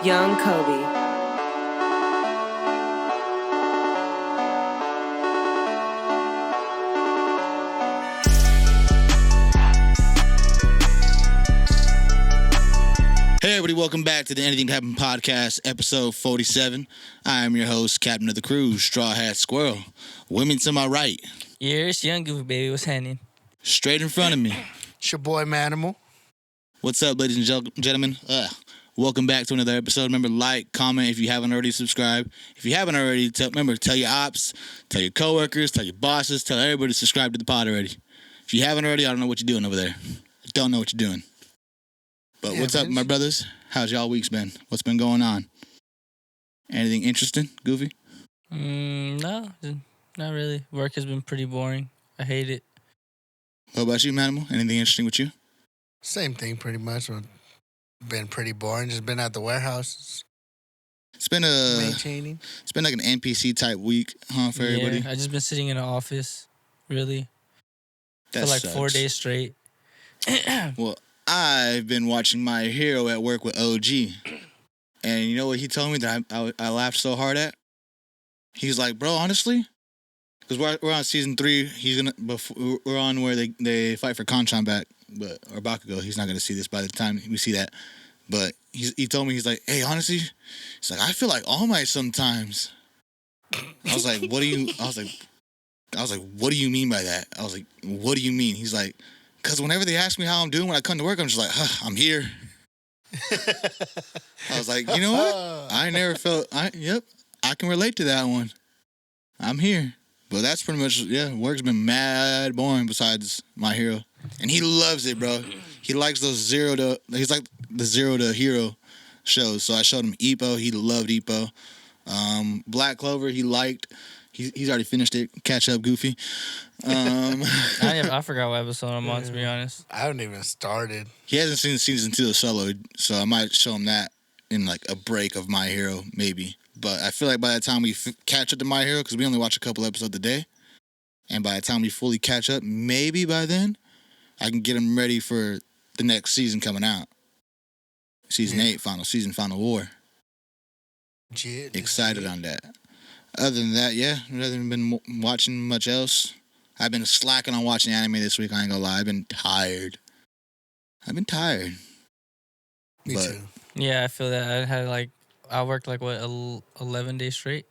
Young Kobe. Hey everybody, welcome back to the Anything Can Happen podcast, episode 47. I am your host, Captain of the Crew, Straw Hat Squirrel. Women to my right. Yeah, it's Young Goofy, baby. What's happening? Straight in front of me. It's your boy, Manimal. What's up, ladies and gentlemen? Welcome back to another episode. Remember, like, comment if you haven't already subscribed. If you haven't already, remember, tell your ops, tell your coworkers, tell your bosses, tell everybody to subscribe to the pod already. If you haven't already, I don't know what you're doing over there. I don't know what you're doing. But what's up, my brothers? How's y'all weeks been? What's been going on? Anything interesting, Goofy? No, not really. Work has been pretty boring. I hate it. What about you, Manimal? Anything interesting with you? Same thing, pretty much. Been pretty boring. Just been at the warehouse. It's been maintaining. It's been like an NPC type week, huh, for everybody? I just been sitting in an office, really, That for like sucks. 4 days straight. Well, I've been watching My Hero at work with OG, and you know what he told me that I laughed so hard at? He's like, bro, honestly, because we're on season 3. We're on where they fight for Kanchan back, or Bakugo. He's not gonna see this by the time we see that. But he told me, he's like, hey, honestly, he's like, I feel like All Might sometimes. I was like, what do you? I was like, what do you mean by that? I was like, what do you mean? He's like, because whenever they ask me how I'm doing when I come to work, I'm just like, I'm here. I was like, you know what? I never felt, I can relate to that one. I'm here. But that's pretty much, work's been mad boring besides My Hero. And he loves it, bro. He likes those he's like the 0 to hero shows. So I showed him Ippo. He loved Ippo. Black Clover, he liked. He's already finished it. Catch up, Goofy. I forgot what episode I'm on, to be honest. I haven't even started. He hasn't seen season 2 of Solo, so I might show him that in like a break of My Hero, maybe. But I feel like by the time we catch up to My Hero, because we only watch a couple episodes a day, and by the time we fully catch up, maybe by then, I can get him ready for the next season coming out. Season 8, final war. Excited on that. Other than that, I haven't been watching much else. I've been slacking on watching anime this week, I ain't gonna lie. I've been tired. Me too. Yeah, I feel that. I worked 11 days straight.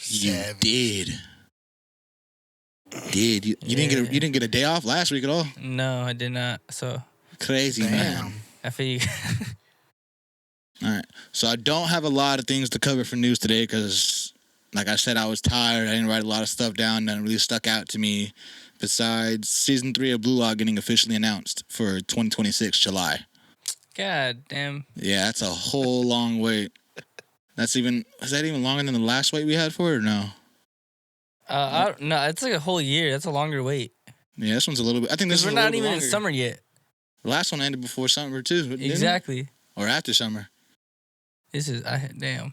You did. You didn't get a day off last week at all? No, I did not. So crazy, man. I feel you. All right. So I don't have a lot of things to cover for news today because, like I said, I was tired. I didn't write a lot of stuff down that really stuck out to me besides Season 3 of Blue Lock getting officially announced for 2026 July. God damn. Yeah, that's a whole long wait. Is that even longer than the last wait we had for it or no? No, it's like a whole year. That's a longer wait. Yeah, this one's a little bit. I think this is we're a little not bit even longer. In summer yet. The last one ended before summer too. Didn't Exactly. It? Or after summer. Damn.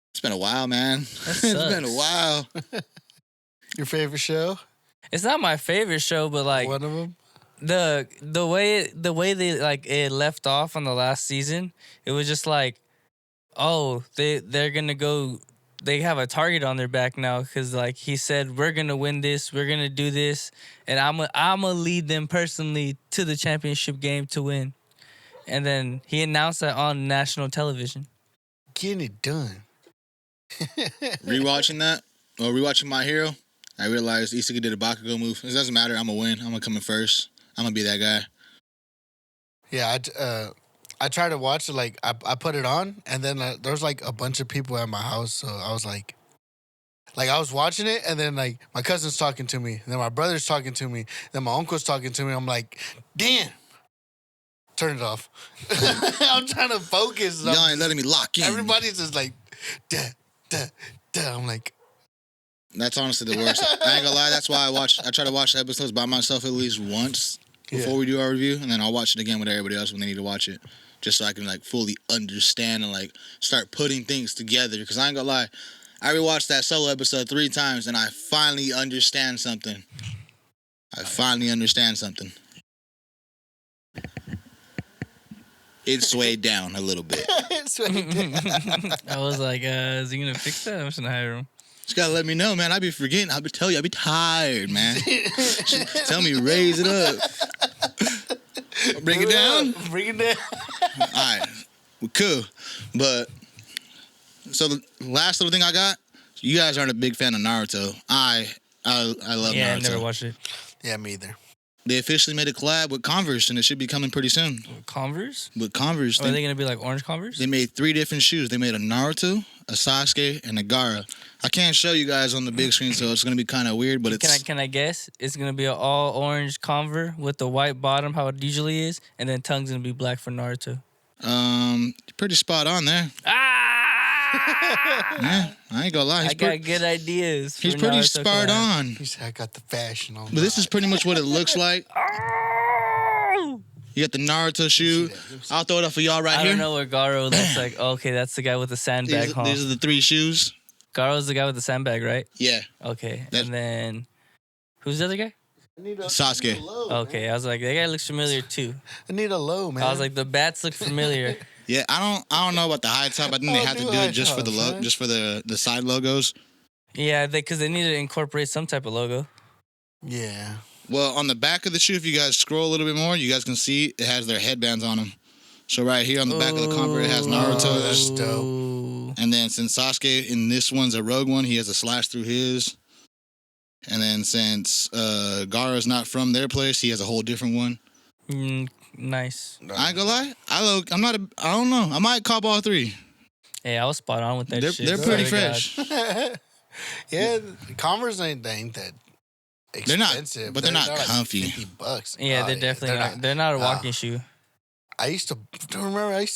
It's been a while, man. It's been a while. Your favorite show? It's not my favorite show, but like one of them. The way they it left off on the last season, it was just like, oh, they're gonna go. They have a target on their back now because like he said, we're gonna win this, we're gonna do this, and I'm gonna lead them personally to the championship game to win. And then he announced that on national television. Getting it done. Rewatching My Hero, I realized Isuka did a Bakugo move. It doesn't matter. I'm gonna win. I'm gonna come in first. I'm gonna be that guy. Yeah, I tried to watch it. Like I put it on, and then there was like a bunch of people at my house, so I was like I was watching it, and then like my cousin's talking to me, and then my brother's talking to me, then my uncle's talking to me. I'm like, damn. Turn it off. I'm trying to focus. Y'all ain't letting me lock in. Everybody's just like, duh. I'm like, that's honestly the worst. I ain't gonna lie. That's why I try to watch the episodes by myself at least once before we do our review, and then I'll watch it again with everybody else when they need to watch it, just so I can like fully understand and like start putting things together. Because I ain't gonna lie, I rewatched that Solo episode 3 times, and I finally understand something. It swayed down a little bit. It swayed down. I was like, is he gonna fix that? I'm just gonna hire him. Just gotta let me know, man. I be forgetting. I be tell you, I be tired, man. Tell me, raise it up. Bring it down. Bring it down. All right, we cool. But so the last little thing I got. You guys aren't a big fan of Naruto. I love Naruto. Yeah, I never watched it. Yeah, me either. They officially made a collab with Converse, and it should be coming pretty soon. Converse? With Converse. Are they gonna be like orange Converse? They made 3 different shoes. They made a Naruto, a Sasuke, and a Gaara. I can't show you guys on the big screen, so it's gonna be kind of weird. But it's Can I guess? It's gonna be an all orange Converse with the white bottom, how it usually is, and then tongue's gonna be black for Naruto. pretty spot on there. Yeah, I ain't gonna lie. I got good ideas. He's pretty spot on. He said, I got the fashion on. But this is pretty much what it looks like. You got the Naruto shoe. I'll throw it up for y'all right I here. don't know where Garo looks like. Okay, that's the guy with the sandbag. These are the 3 shoes. Garo's the guy with the sandbag, right? Yeah. Okay, and then who's the other guy? Sasuke. Okay, I was like, that guy looks familiar too. I need a low, man. I was like, the bats look familiar. Yeah, I don't know about the high top. I think they have to do it just for the just for the side logos. Yeah, because they need to incorporate some type of logo. Yeah. Well, on the back of the shoe, if you guys scroll a little bit more, you guys can see it has their headbands on them. So right here on the back of the Converse, it has Naruto. That's dope. And then since Sasuke in this one's a rogue one, he has a slash through his. And then since Gaara's not from their place, he has a whole different one. Nice. I ain't gonna lie, I don't know. I might cop all 3. Hey, I was spot on with that shit. They're pretty fresh. Yeah, Converse ain't that expensive. They're not, but they're not comfy. Like $50. Yeah, they're definitely not. They're not a walking shoe. I used to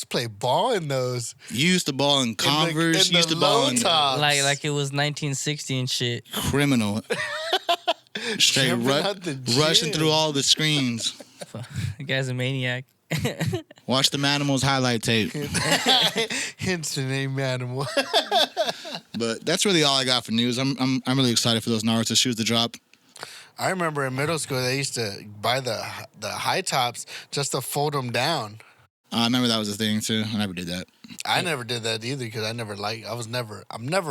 play ball in those. You used to ball in Converse. You used to ball in like it was 1960 and shit. Criminal. Straight rushing through all the screens. The guy's a maniac. Watch the Manimals highlight tape. Hence the name Animal. But that's really all I got for news. I'm really excited for those Naruto shoes to drop. I remember in middle school they used to buy the high tops just to fold them down. I remember that was a thing too. I never did that. I never did that either because I'm never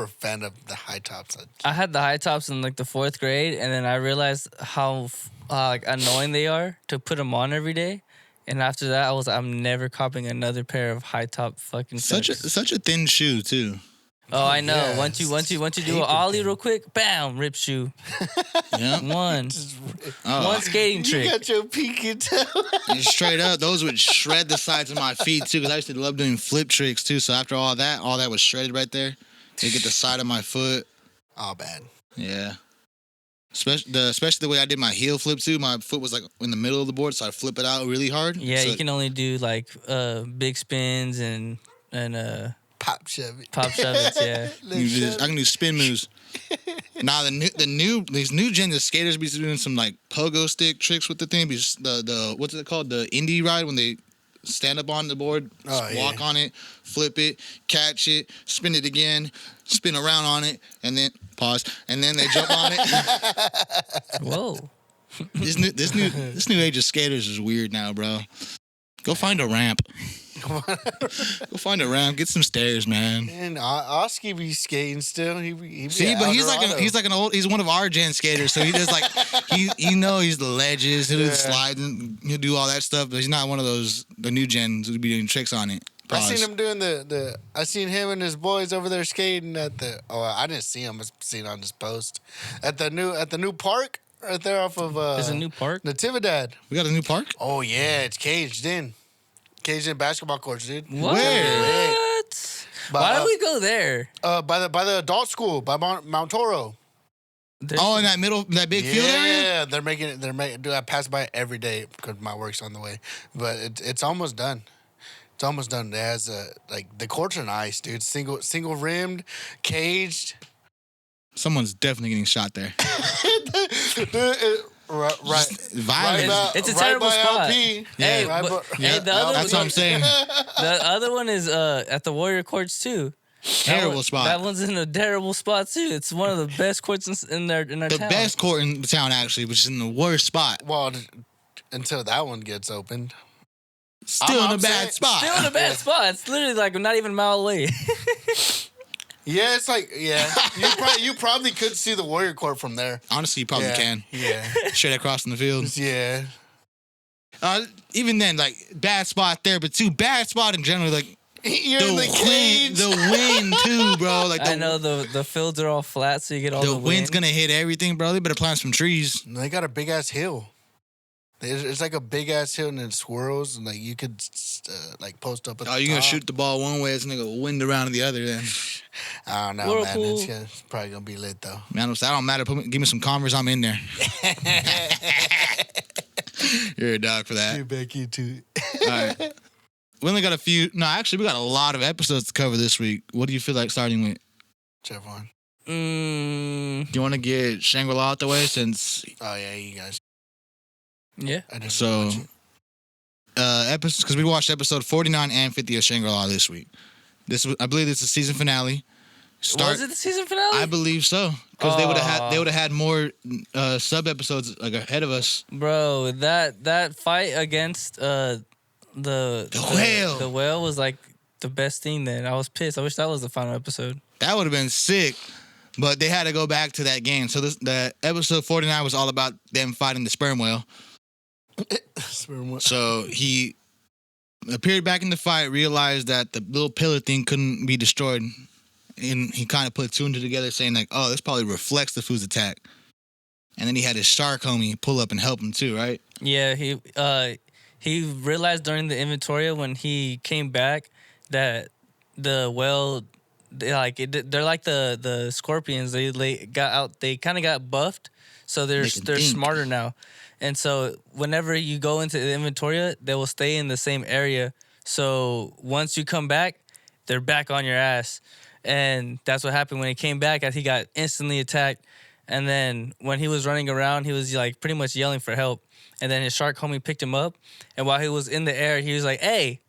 a fan of the high tops. I had the high tops in like the 4th grade, and then I realized how like annoying they are to put them on every day. And after that, I'm never copying another pair of high top fucking. Such a thin shoe too. Oh, I know. Yeah, once you do an ollie real quick, bam, rip shoe. Yeah. One skating trick. You got your pinky toe. And straight up, those would shred the sides of my feet too. Because I used to love doing flip tricks too. So after all that was shredded right there. They get the side of my foot. Oh, bad. Yeah. Especially the way I did my heel flip too. My foot was like in the middle of the board, so I flip it out really hard. Yeah, so you can only do like big spins and Pop shove it. Yeah. I can do spin moves. Now these new gen the skaters be doing some like pogo stick tricks with the thing. The what's it called? The indie ride when they stand up on the board, walk on it, flip it, catch it, spin it again, spin around on it, and then pause, and then they jump on it. Whoa. This new age of skaters is weird now, bro. Go find a ramp. Go find a ramp. Get some stairs, man. And Oski be skating still. He be but he's one of our gen skaters. So he does like he's the ledges. He'll slide and he'll do all that stuff. But he's not one of the new gens who'd be doing tricks on it. Pause. I seen him doing I seen him and his boys over there skating at the. Oh, I didn't see him. I seen on his post at the new park right there off of. There's a new park. Natividad. We got a new park. Oh yeah, it's caged in. Caged in basketball courts, dude. What? Where? Why don't we go there? By the adult school by Mount Toro. In that big field area. Yeah, they're making. Dude, I pass by it every day because my work's on the way. But it's almost done. It's almost done. It has the courts are nice, dude. Single rimmed, caged. Someone's definitely getting shot there. Right. It's a terrible spot. LP. Hey, the other that's what I'm saying. The other one is at the Warrior Courts too. Terrible spot. That one's in a terrible spot too. It's one of the best courts in their town. The best court in the town actually, which is in the worst spot. Well, until that one gets opened. Still in I'm a bad saying- spot. Still in a bad spot. It's literally like not even a mile away. Yeah, it's like you probably could see the Warrior Court from there. Honestly, you probably can. Yeah, Straight across in the field. yeah. Even then, like, bad spot there, but too bad spot in general. Like, You're in the cage. the wind too, bro. Like, I know the fields are all flat, so you get all the the wind's wind. gonna hit everything, bro. They better plant some trees. They got a big ass hill. It's like a big ass hill and it swirls and like you could like post up. At Oh, the you're gonna top. shoot the ball one way, it's gonna go wind around to the other. Then, I don't know, Whirlpool. man. It's probably gonna be lit though. man, I don't matter. Give me some Converse, I'm in there. You're a dog for that. Get back into it. All right. We only got a few. No, actually, we got a lot of episodes to cover this week. What do you feel like starting with? Jeff on. Do you want to get Shangri-La out the way since? Oh yeah, you guys. Yeah. I didn't So, watch it. episodes, because we watched episode 49 and 50 of Shangri-La this week. I believe this is the season finale. Was it the season finale? I believe so, because they would Aw. have had more sub episodes like ahead of us. Bro, that fight against the whale. The whale was like the best thing. Then I was pissed. I wish that was the final episode. That would have been sick, but they had to go back to that game. So the episode 49 was all about them fighting the sperm whale. So he appeared back in the fight, realized that the little pillar thing couldn't be destroyed, and he kind of put two and two together, saying like, "Oh, this probably reflects the food's attack." And then he had his shark homie pull up and help him too, right? Yeah, he realized during the inventory when he came back that the whale, they're like the scorpions. They got out. They kind of got buffed, so they're They can think. smarter now. And so whenever you go into the inventory, they will stay in the same area. So once you come back, they're back on your ass. And that's what happened when he came back, as he got instantly attacked. And then when he was running around, he was like pretty much yelling for help. And then his shark homie picked him up. And while he was in the air, he was like, "Hey,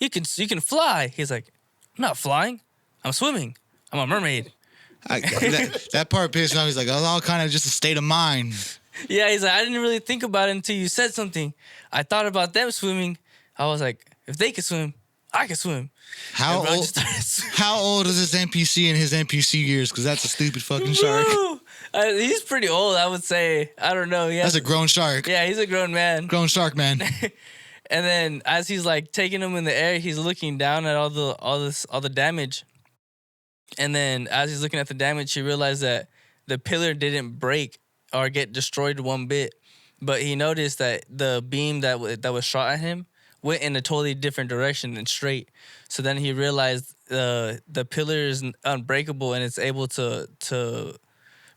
you can fly." He's like, "I'm not flying. I'm swimming. I'm a mermaid." That part pissed me off. He's like, "Oh, it's all kind of just a state of mind." Yeah, he's like, "I didn't really think about it until you said something. I thought about them swimming. I was like, if they could swim, I could swim." How And bro old? just started swimming. How old is this NPC in his NPC years? Because that's a stupid fucking shark. Woo! He's pretty old, I would say. I don't know. That's a grown shark. Yeah, he's a grown man. Grown shark, man. And then as he's like taking him in the air, he's looking down at all the damage. And then as he's looking at the damage, he realized that the pillar didn't break or get destroyed one bit. But he noticed that the beam that was shot at him went in a totally different direction than straight. So then he realized the pillar is unbreakable and it's able to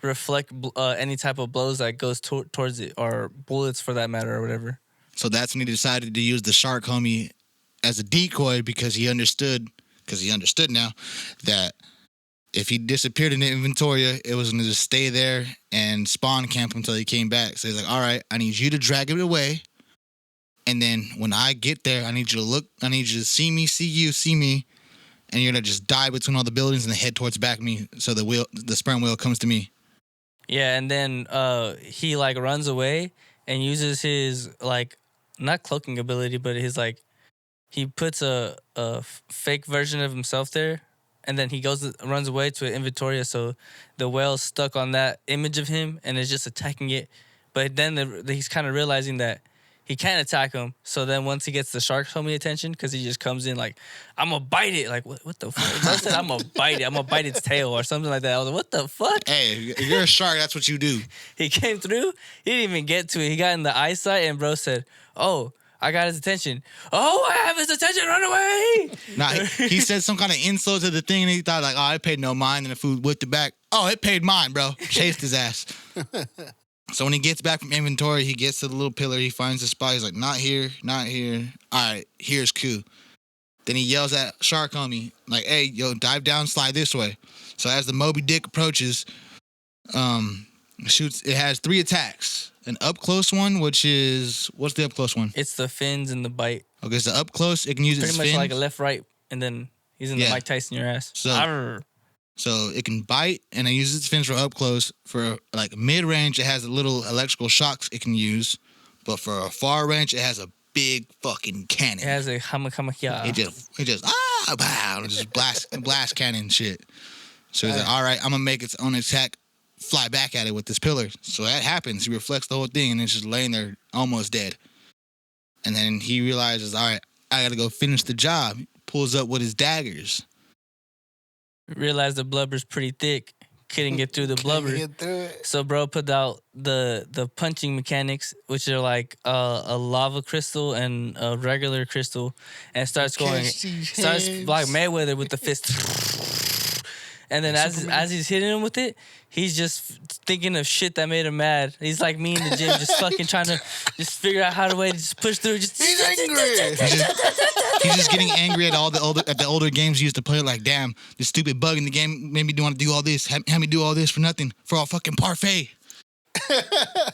reflect any type of blows that goes towards it, or bullets for that matter, or whatever. So that's when he decided to use the shark homie as a decoy, because he understood now that if he disappeared in the inventory, it was going to just stay there and spawn camp until he came back. So he's like, "All right, I need you to drag it away. And then when I get there, I need you to look. I need you to see me, see you, see me. And you're going to just dive between all the buildings and then head towards back of me so the sperm whale comes to me." Yeah, and then he like runs away and uses his like not cloaking ability, but his like he puts a fake version of himself there, and then he runs away to an inventory. So the whale's stuck on that image of him and is just attacking it. But then he's kind of realizing that he can't attack him. So then once he gets the shark homie attention, because he just comes in like, "I'm going to bite it." Like, what the fuck? Bro said, "I'm going to bite it. I'm going to bite its tail," or something like that. I was like, what the fuck? Hey, if you're a shark, that's what you do. He came through. He didn't even get to it. He got in the eyesight, and bro said, "Oh, I got his attention. Oh, I have his attention. Run away." Nah, he said some kind of insult to the thing, and he thought like, "Oh, I paid no mind," and the food whipped it back. "Oh, it paid mine, bro." Chased his ass. So when he gets back from inventory, he gets to the little pillar. He finds the spot. He's like, "Not here, not here. All right, here's Q." Then he yells at shark homie, like, "Hey, yo, dive down, slide this way." So as the Moby Dick approaches, shoots. It has 3 attacks. An up close one, which is, what's the up close one? It's the fins and the bite. Okay, so up close, it can use Pretty its much fins. like a left, right, and then he's in the Yeah. Mike Tyson your ass. So- Arr. So it can bite, and it uses its fins for up close. For like mid range, it has a little electrical shocks it can use, but for a far range, it has a big fucking cannon. It has a hamakamaya. It just pow, and just blast cannon shit. So he's like, all right, I'm gonna make its own attack, fly back at it with this pillar. So that happens. He reflects the whole thing, and it's just laying there almost dead. And then he realizes, all right, I gotta go finish the job. Pulls up with his daggers. Realized the blubber's pretty thick. Couldn't get through the blubber. Get through it. So bro put out the punching mechanics, which are like a lava crystal and a regular crystal, and starts like Mayweather with the fist. And then as he's hitting him with it, he's just thinking of shit that made him mad. He's like me in the gym, just fucking trying to just figure out how to just push through. He's angry. He's just getting angry at all the older games he used to play. Like, damn, this stupid bug in the game made me want to do all this. Had me do all this for nothing, for all fucking parfait.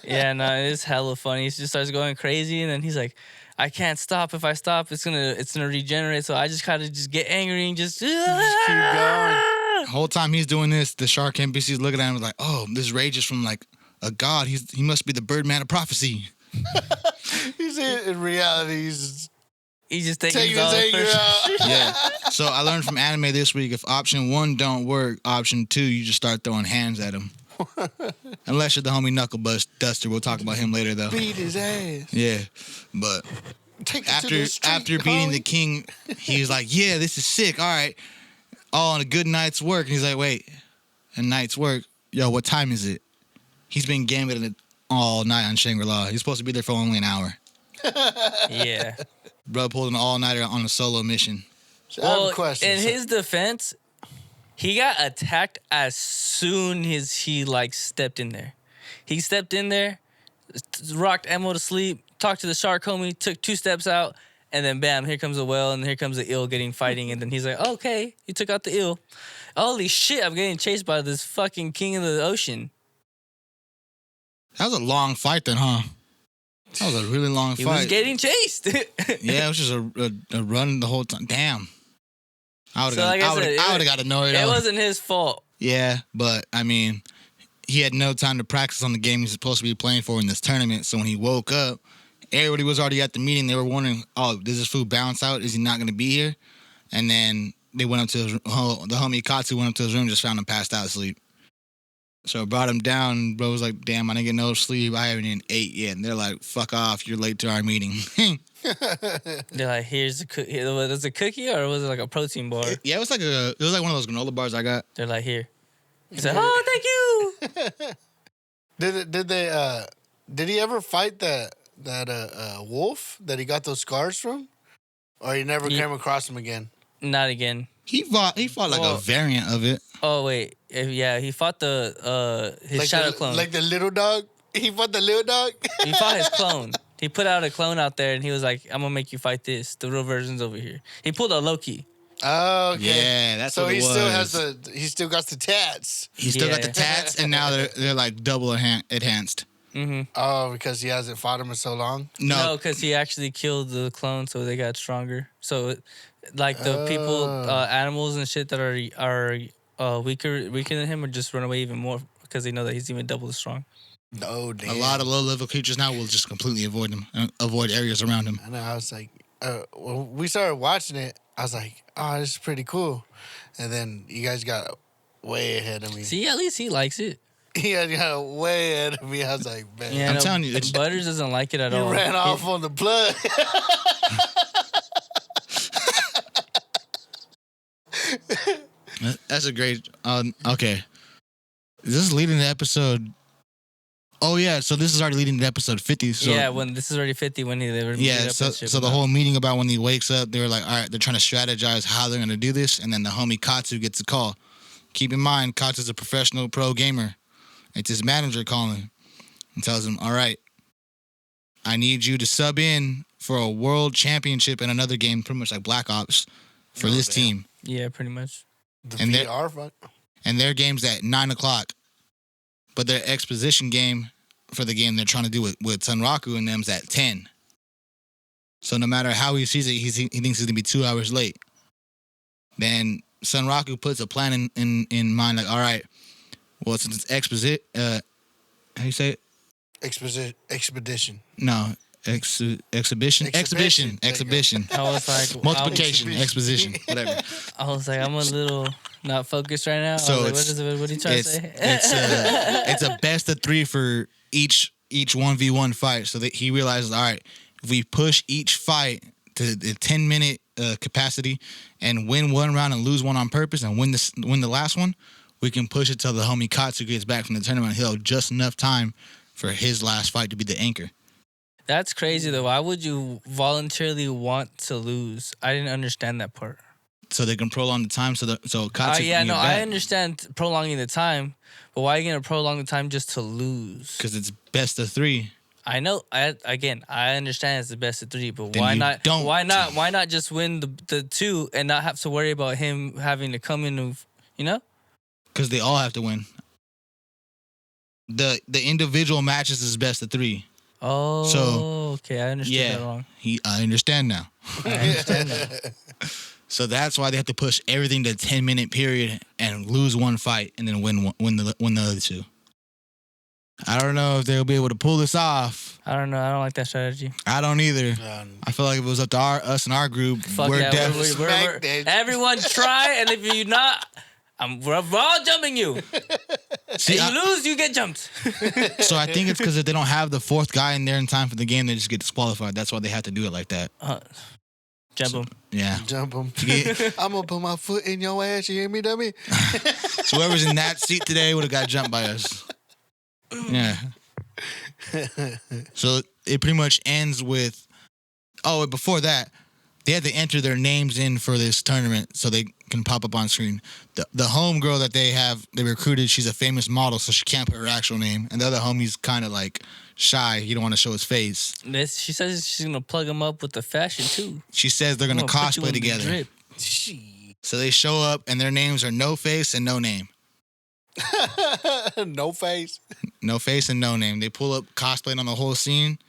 Yeah, no, it's hella funny. He just starts going crazy, and then he's like, I can't stop. If I stop, it's gonna regenerate. So I just kind of just get angry and just keep going. The whole time he's doing this, the shark NPC's looking at him like, oh, this rage is from like a god. He must be the Birdman of prophecy. He's in reality. He's just taking his anger out. Yeah. So I learned from anime this week, if option 1 don't work, option 2, you just start throwing hands at him. Unless you're the homie Knuckle Duster. We'll talk about him later, though. Beat his ass. Yeah. But after beating the king, he's like, yeah, this is sick. All right. Oh, on a good night's work. And he's like, wait, a night's work? Yo, what time is it? He's been gambling it all night on Shangri-La. He's supposed to be there for only an hour. Yeah. Bro pulled an all-nighter on a solo mission. So I have a question. In his defense, he got attacked as soon as he stepped in there. He stepped in there, rocked Emo to sleep, talked to the shark homie, took 2 steps out, and then bam, here comes a whale, and here comes the eel fighting, and then he's like, okay, you took out the eel. Holy shit, I'm getting chased by this fucking king of the ocean. That was a long fight then, huh? That was a really long fight. He was getting chased. Yeah, it was just a run the whole time. Damn. I would have got annoyed. It wasn't his fault. Yeah, but, I mean, he had no time to practice on the game he's supposed to be playing for in this tournament, so when he woke up, everybody was already at the meeting. They were wondering, oh, does this fool bounce out? Is he not going to be here? And then they went up to the homie Katsu went up to his room and just found him passed out asleep. So I brought him down. Bro was like, damn, I didn't get no sleep. I haven't even ate yet. And they're like, fuck off. You're late to our meeting. They're like, here's a cookie. Was it a cookie or was it like a protein bar? Yeah, it was like one of those granola bars I got. They're like, here. He's like, oh, thank you. Did he ever fight that wolf that he got those scars from? Or he never came across him again? Not again. He fought like a variant of it. Oh wait, yeah, he fought his shadow clone. Like the little dog. He fought the little dog. He fought his clone. He put out a clone out there, and he was like, "I'm gonna make you fight this. The real version's over here." He pulled a Loki. Oh, okay. Yeah, that's what it was. So he still got the tats. He still got the tats, and now they're like double enhanced. Mm-hmm. Oh, because he hasn't fought him in so long? No, because he actually killed the clone, so they got stronger. So, like the people, animals and shit that are weaker than him, would just run away even more because they know that he's even double as strong. Oh, damn. A lot of low-level creatures now will just completely avoid him, avoid areas around him. I know. I was like, when we started watching it, I was like, oh, this is pretty cool. And then you guys got way ahead of me. See, at least he likes it. He got way ahead of me. I was like, man. Yeah, I'm telling you. Butters doesn't like it at all. He ran off on the plug. That's a great... okay. Is this leading to episode... Oh, yeah. So this is already leading to episode 50. So, yeah, when this is already 50 when they were... Yeah, so the whole meeting about when he wakes up, they were like, all right, they're trying to strategize how they're going to do this, and then the homie Katsu gets a call. Keep in mind, Katsu's a professional pro gamer. It's his manager calling and tells him, all right, I need you to sub in for a world championship in another game, pretty much like Black Ops, for this team. Yeah, pretty much. The VR fuck. And their game's at 9 o'clock. But their exposition game for the game they're trying to do with Sunraku and them's at 10. So no matter how he sees it, he thinks he's going to be 2 hours late. Then Sunraku puts a plan in mind, like, all right, well, since it's how you say it? Expedition. No, exhibition. I was like, Multiplication, exposition, whatever. I was like, I'm a little not focused right now. So I was like, what are you trying to say? It's a best of 3 for each 1v1 fight. So that he realizes, all right, if we push each fight to the 10-minute capacity and win one round and lose one on purpose and win the last one, we can push it till the homie Katsu gets back from the tournament. He'll have just enough time for his last fight to be the anchor. That's crazy though. Why would you voluntarily want to lose? I didn't understand that part. So they can prolong the time. So Katsu. I understand prolonging the time, but why are you gonna prolong the time just to lose? Because it's best of 3. I know. I understand it's the best of 3, but Then why you not? don't. Why not just win the 2 and not have to worry about him having to come in and, you know? Because they all have to win. The individual matches is best of 3. Oh, So, okay. I understood that wrong. I understand now. I understand that. So that's why they have to push everything to a 10-minute period and lose one fight and then win the other 2. I don't know if they'll be able to pull this off. I don't know. I don't like that strategy. I don't either. I feel like if it was up to us and our group, we're definitely. Everyone try, and if you're not, we're all jumping you. See, if you lose, you get jumped. So I think it's because if they don't have the 4th guy in there in time for the game, they just get disqualified. That's why they have to do it like that. Jump him. Yeah. Jump him. I'm going to put my foot in your ass. You hear me, dummy? So whoever's in that seat today would have got jumped by us. Yeah. So it pretty much ends with, before that, they had to enter their names in for this tournament so they can pop up on screen. The homegirl that they recruited, she's a famous model, so she can't put her actual name. And the other homie's kind of like shy. He don't want to show his face. She says she's going to plug him up with the fashion too. She says they're going to cosplay together. So they show up and their names are No Face and No Name. No face. No face and no name. They pull up cosplaying on the whole scene,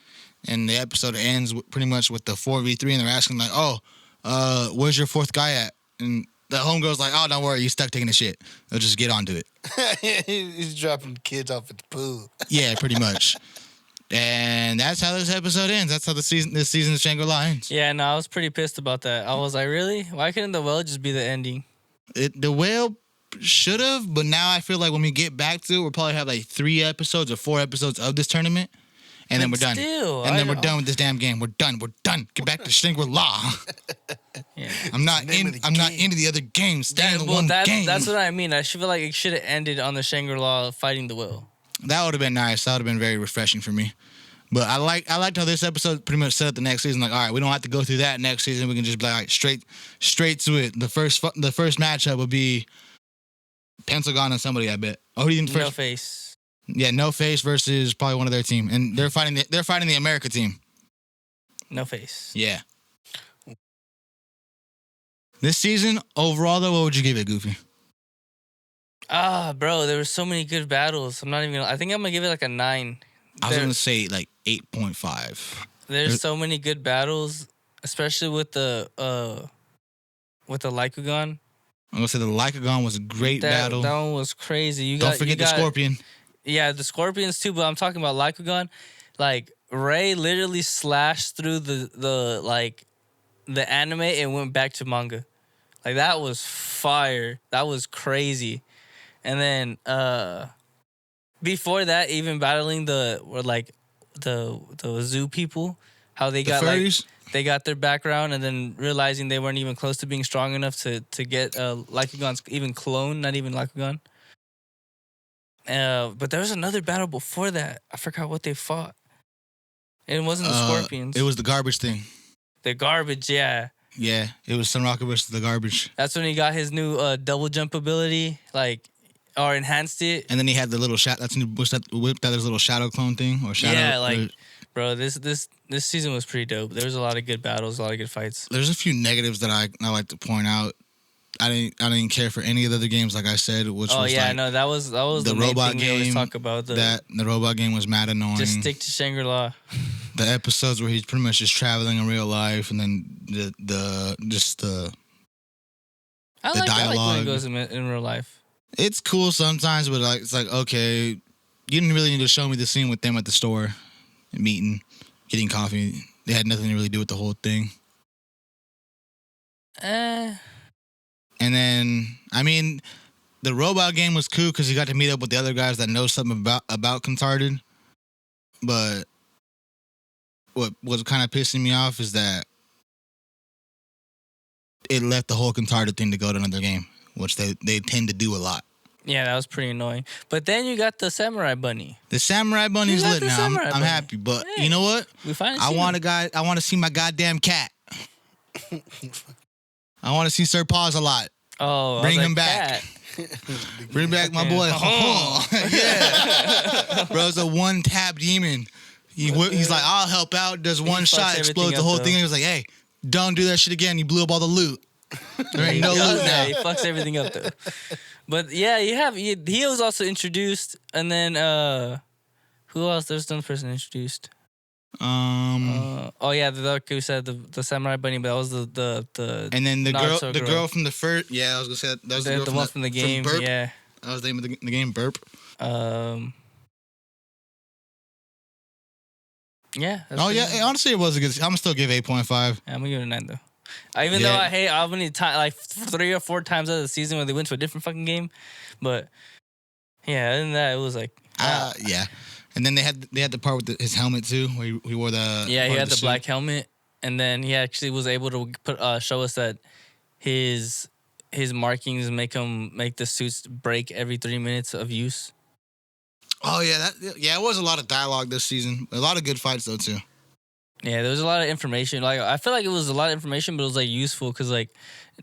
and the episode ends pretty much with the 4v3, and they're asking like, where's your 4th guy at? And the homegirl's like, don't worry, he's stuck taking a shit. They'll just get onto it. He's dropping kids off at the pool. Yeah, pretty much. And that's how this episode ends. That's how this season of Shangri-La ends. Yeah, no, I was pretty pissed about that. I was like, really? Why couldn't the whale just be the ending? The whale should have, but now I feel like when we get back to it, we'll probably have like 3 episodes or 4 episodes of this tournament, and then we're done. We're done with this damn game. We're done. Get back to Shangri-La. Yeah. I'm not into the other games. Stay in the one game. That's what I mean. I feel like it should have ended on the Shangri-La fighting the whale. That would have been nice. That would have been very refreshing for me. But I liked how this episode pretty much set up the next season. Like, all right, we don't have to go through that next season. We can just be like straight to it. The first matchup would be Pentagon and somebody, I bet. Oh, who do you think first? No Face. Yeah, No Face versus probably one of their team, and they're fighting the America team. No Face. Yeah. This season overall, though, what would you give it, Goofy? Bro, there were so many good battles. I'm not even gonna. I think I'm gonna give it like a 9. I was gonna say like 8.5. There's so many good battles, especially with the Lycagon. I'm gonna say the Lycagon was a great battle. That one was crazy. Don't forget the Scorpion. Yeah, the Scorpions too, but I'm talking about Lycagon. Like, Ray literally slashed through the anime and went back to manga. Like, that was fire. That was crazy. And then before that, even battling the zoo people, how they got furries? They got their background and then realizing they weren't even close to being strong enough to get Lycagon's even clone, not even Lycagon. But there was another battle before that. I forgot what they fought. It wasn't the Scorpions. It was the garbage thing. The garbage, yeah. Yeah, it was Sunrocker versus the garbage. That's when he got his new double jump ability, or enhanced it. And then he had the little whipped out his little shadow clone thing or shadow. Yeah, bro, this season was pretty dope. There was a lot of good battles, a lot of good fights. There's a few negatives that I like to point out. I didn't care for any of the other games, like I said, which was that was the robot main thing game. we always talk about. The robot game was mad annoying. Just stick to Shangri-La. The episodes where he's pretty much just traveling in real life, and then the dialogue. I like when it goes in real life. It's cool sometimes, but it's like, okay, you didn't really need to show me the scene with them at the store meeting. getting coffee. They had nothing to really do with the whole thing. And then, I mean, the robot game was cool because you got to meet up with the other guys that know something about Contarded. But what was kind of pissing me off is that it left the whole Contarded thing to go to another game, which they tend to do a lot. Yeah, that was pretty annoying. But then you got the Samurai Bunny. The Samurai Bunny's lit now. I'm happy, but hey, you know what? We finally. I want to see my goddamn cat. I want to see Sir Paws a lot. Oh, bring him back. Bring back my boy. Yeah, bro's a one-tap demon. He's like, I'll help out. Does one shot, explodes the whole thing. He was like, hey, don't do that shit again. You blew up all the loot. There ain't no loot now. He fucks everything up though. But yeah, he was also introduced, and then who else? There's another person introduced. Oh yeah, like you said, the Samurai Bunny, but that was the and then the girl from the first. Yeah, I was gonna say that was the girl one from the game. From Burp. Yeah, that was the name of the game. Burp. Yeah. Oh yeah. Honestly, it was a good. I'm gonna still give 8.5. Yeah, I'm gonna give it a 9 though. Even though I hate how many times, like 3 or 4 times out of the season when they went to a different fucking game, but yeah, other than that, it was like yeah. And then they had the part with his helmet too, where he wore the he had the black helmet, and then he actually was able to show us that his markings make the suits break every 3 minutes of use. Oh yeah, it was a lot of dialogue this season. A lot of good fights though too. Yeah, there was a lot of information. Like I feel like it was a lot of information, but it was like useful because like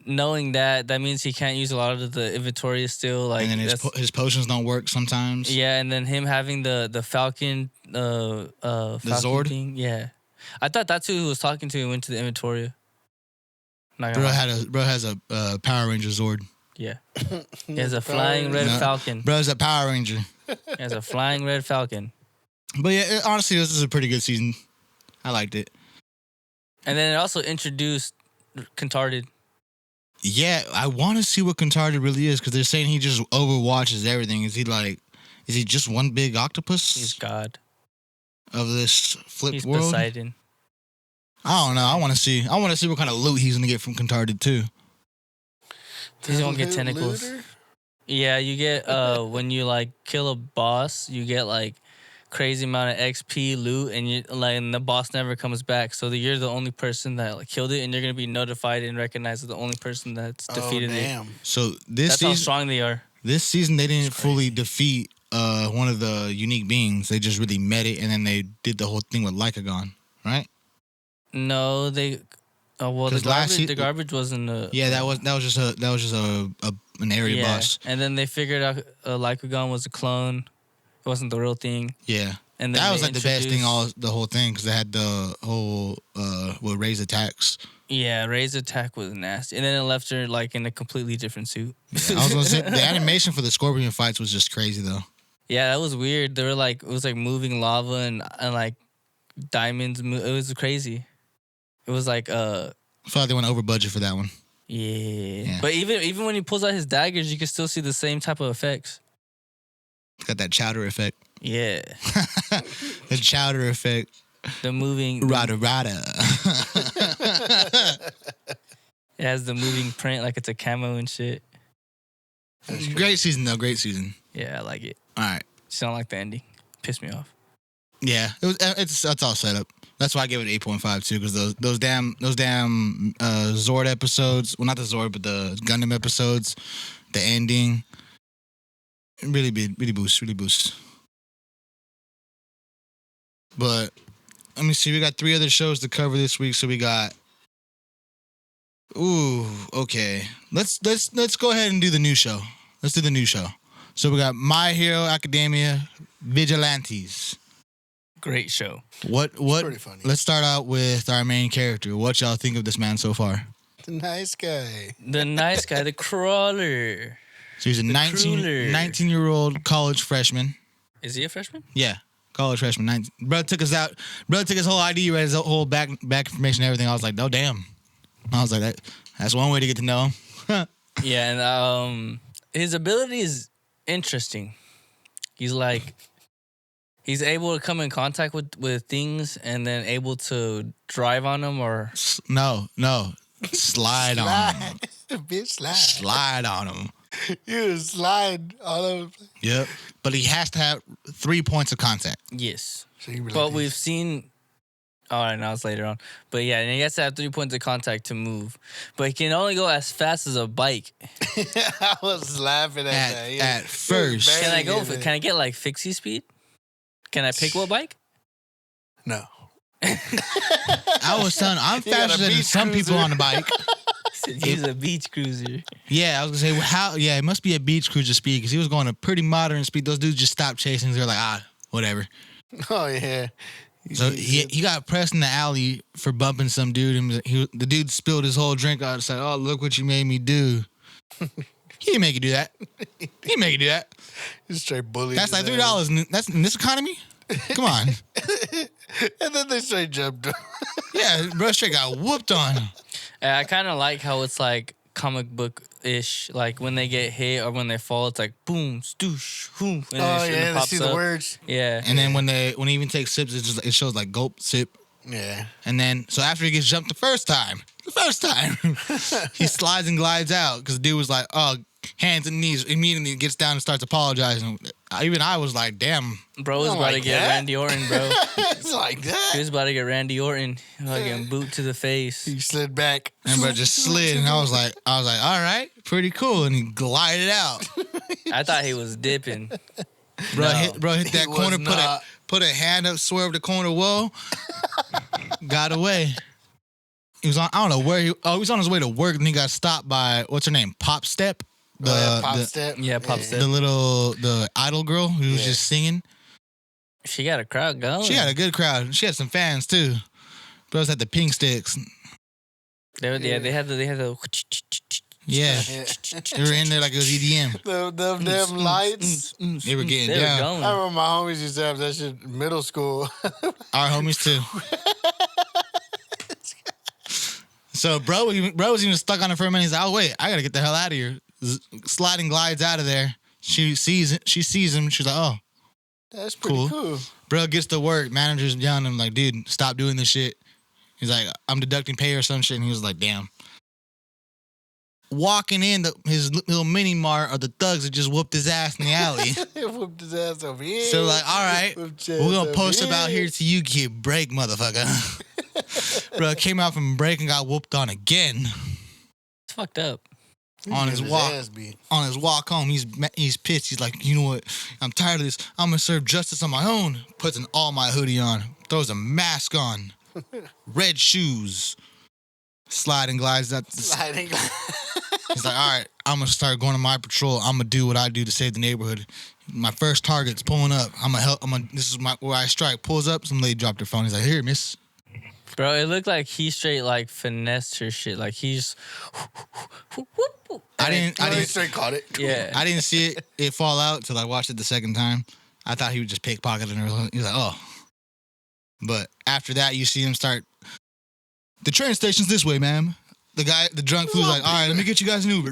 knowing that means he can't use a lot of the inventory still. Like, and then his potions don't work sometimes. Yeah, and then him having the Falcon, Falcon Zord thing. Yeah, I thought that's who he was talking to. He went to the inventory. Bro has a Power Ranger Zord. Yeah, he has a flying red Falcon. Bro's a Power Ranger. He has a flying red Falcon. But yeah, honestly, this is a pretty good season. I liked it. And then it also introduced Contarded. Yeah, I want to see what Contarded really is because they're saying he just overwatches everything. Is he just one big octopus? He's God of this flipped He's world. He's Poseidon. I don't know. I want to see what kind of loot he's gonna get from Contarded too. He's gonna get tentacles. Looter? Yeah, you get when you like kill a boss, you get like crazy amount of XP loot, and the boss never comes back. So you're the only person that like killed it, and you're gonna be notified and recognized as the only person that's defeated it. So that's how strong they are. This season they didn't fully defeat one of the unique beings. They just really met it, and then they did the whole thing with Lycagon, right? No, they. Oh well, the garbage wasn't a. Yeah, that was just an area boss. And then they figured out Lycagon was a clone. It wasn't the real thing. Yeah. And then that was like the best thing, the whole thing, because they had the whole raise attacks. Yeah, raise attack was nasty, and then it left her like in a completely different suit. Yeah, I was gonna say the animation for the Scorpion fights was just crazy though. Yeah, that was weird. They were like, it was like moving lava and like diamonds. It was crazy. It was like I feel like they went over budget for that one. Yeah. But even when he pulls out his daggers, you can still see the same type of effects. It's got that chowder effect. Yeah. The chowder effect. The moving. Rada. It has the moving print like it's a camo and shit. Great season though. Great season. Yeah, I like it. All right. Just don't like the ending. Pissed me off. Yeah, that's all set up. That's why I give it 8.5 too, because those damn Zord episodes. Well, not the Zord, but the Gundam episodes. The ending. Really boosts. But let me see. We got 3 other shows to cover this week. So we got. Ooh, okay. Let's go ahead and do the new show. Let's do the new show. So we got My Hero Academia, Vigilantes. Great show. What? It's pretty funny. Let's start out with our main character. What y'all think of this man so far? The nice guy. The crawler. So he's a 19-year-old college freshman. Is he a freshman? Yeah, college freshman. Bro took us out. Bro took his whole ID, read his whole back information and everything. I was like, oh, damn. I was like, that's one way to get to know him. Yeah, and his ability is interesting. He's like, He's able to come in contact with things and then able to drive on them or... No. Slide on them. Bitch, slide. Slide on them. You slide all over. Yep. But he has to have 3 points of contact. Yes. So you be like But this. we've seen... All right, now it's later on. But yeah, and he has to have 3 points of contact to move. But he can only go as fast as a bike. I was laughing at that. Yeah. At first. Can I go? Can I get like fixie speed? Can I pick what bike? No. I was telling I'm You got a faster than beach some people cruiser. on the bike. He's a beach cruiser. Yeah, I was gonna say how. Yeah, it must be a beach cruiser speed because he was going a pretty modern speed. Those dudes just stopped chasing. They're like, whatever. Oh yeah. So he got pressed in the alley for bumping some dude, and the dude spilled his whole drink out and said, "Oh, look what you made me do." He didn't make you do that. He didn't make you do that. He's straight bullied. That's like $3. That's in this economy. Come on. And then they straight jumped. Yeah, bro, straight got whooped on. I kind of like how it's like comic book-ish. Like when they get hit or when they fall, it's like boom, stoosh, boom. And Oh it yeah, they pops see up. the words. Yeah. And then when he even takes sips, it shows like gulp, sip. Yeah. And then, so after he gets jumped the first time, he slides and glides out because the dude was like, oh, hands and knees. Immediately gets down and starts apologizing. Even I was like, damn. Bro was Oh, about like to get that? Randy Orton, bro. It's like He that. was about to get Randy Orton. Fucking boot to the face. He slid back. And bro just slid. And I was like, all right, pretty cool. And he glided out. I thought he was dipping. Bro, No. hit that He was corner, not. put a hand up, swerved the corner, whoa. Got away. He was on, I don't know where he was on his way to work and he got stopped by, what's her name? Pop Step? Pop step. Yeah, Pop Step. The idol girl who was just singing. She got a crowd going. She had a good crowd. She had some fans too. Bros had the pink sticks. They had the. Yeah. They were in there like it was EDM. The damn lights. They were getting They down. were I going. remember my homies used to have that shit in middle school. Our homies too. So bro was even stuck on it for a minute. He's like, oh wait, I gotta get the hell out of here. Sliding glides out of there. She sees him. She's like, oh. That's pretty cool. Bro gets to work. Manager's yelling at him like, dude, stop doing this shit. He's like, I'm deducting pay or some shit. And he was like, damn. Walking in his little mini mart of the thugs that just whooped his ass in the alley. Whooped his ass over here. So like, all right, Whooped we're your ass gonna over post up out here till you get break, motherfucker. Bro came out from break and got whooped on again. It's fucked up. On his walk, ass beat. on his walk home, he's pissed. He's like, you know what? I'm tired of this. I'm gonna serve justice on my own. Puts an all my hoodie on, throws a mask on, red shoes, sliding glides up. Sliding. He's like, all right, I'm gonna start going on my patrol. I'm gonna do what I do to save the neighborhood. My first target's pulling up. I'm gonna help. This is where I strike. Pulls up. Some lady dropped her phone. He's like, here, miss. Bro, it looked like he straight like finessed her shit. Like he's. I didn't straight caught it. Yeah. I didn't see it fall out until I watched it the second time. I thought he was just pickpocketing her. He was like, oh. But after that, you see him start. The train station's this way, ma'am. The drunk fool's like, all right, let me get you guys an Uber.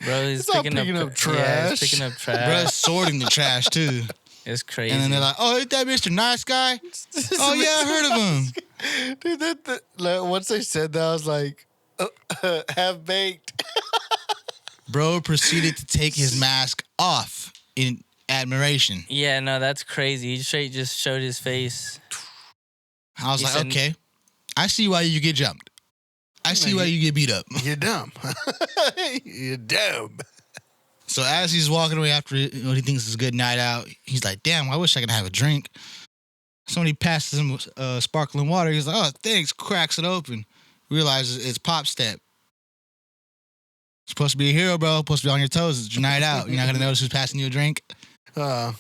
Bro, he's Stop picking up picking up Yeah, trash. he's picking up Bro's trash. sorting the trash too. It's crazy. And then they're like, oh, ain't that Mr. Nice Guy? Oh, yeah, I heard of him. Dude, like, once they said that, I was like, half baked. Bro proceeded to take his mask off in admiration. Yeah, no, that's crazy. He straight just showed his face. I was He like, said- okay, I see why you get jumped. I see why you get beat up. You're dumb. You're dumb. So as he's walking away after what he thinks is a good night out, he's like, damn, I wish I could have a drink. Somebody passes him sparkling water. He's like, oh, thanks. Cracks it open. Realizes it's Pop Step. Supposed to be a hero, bro. Supposed to be on your toes. It's your night out. You're not gonna notice who's passing you a drink. I'll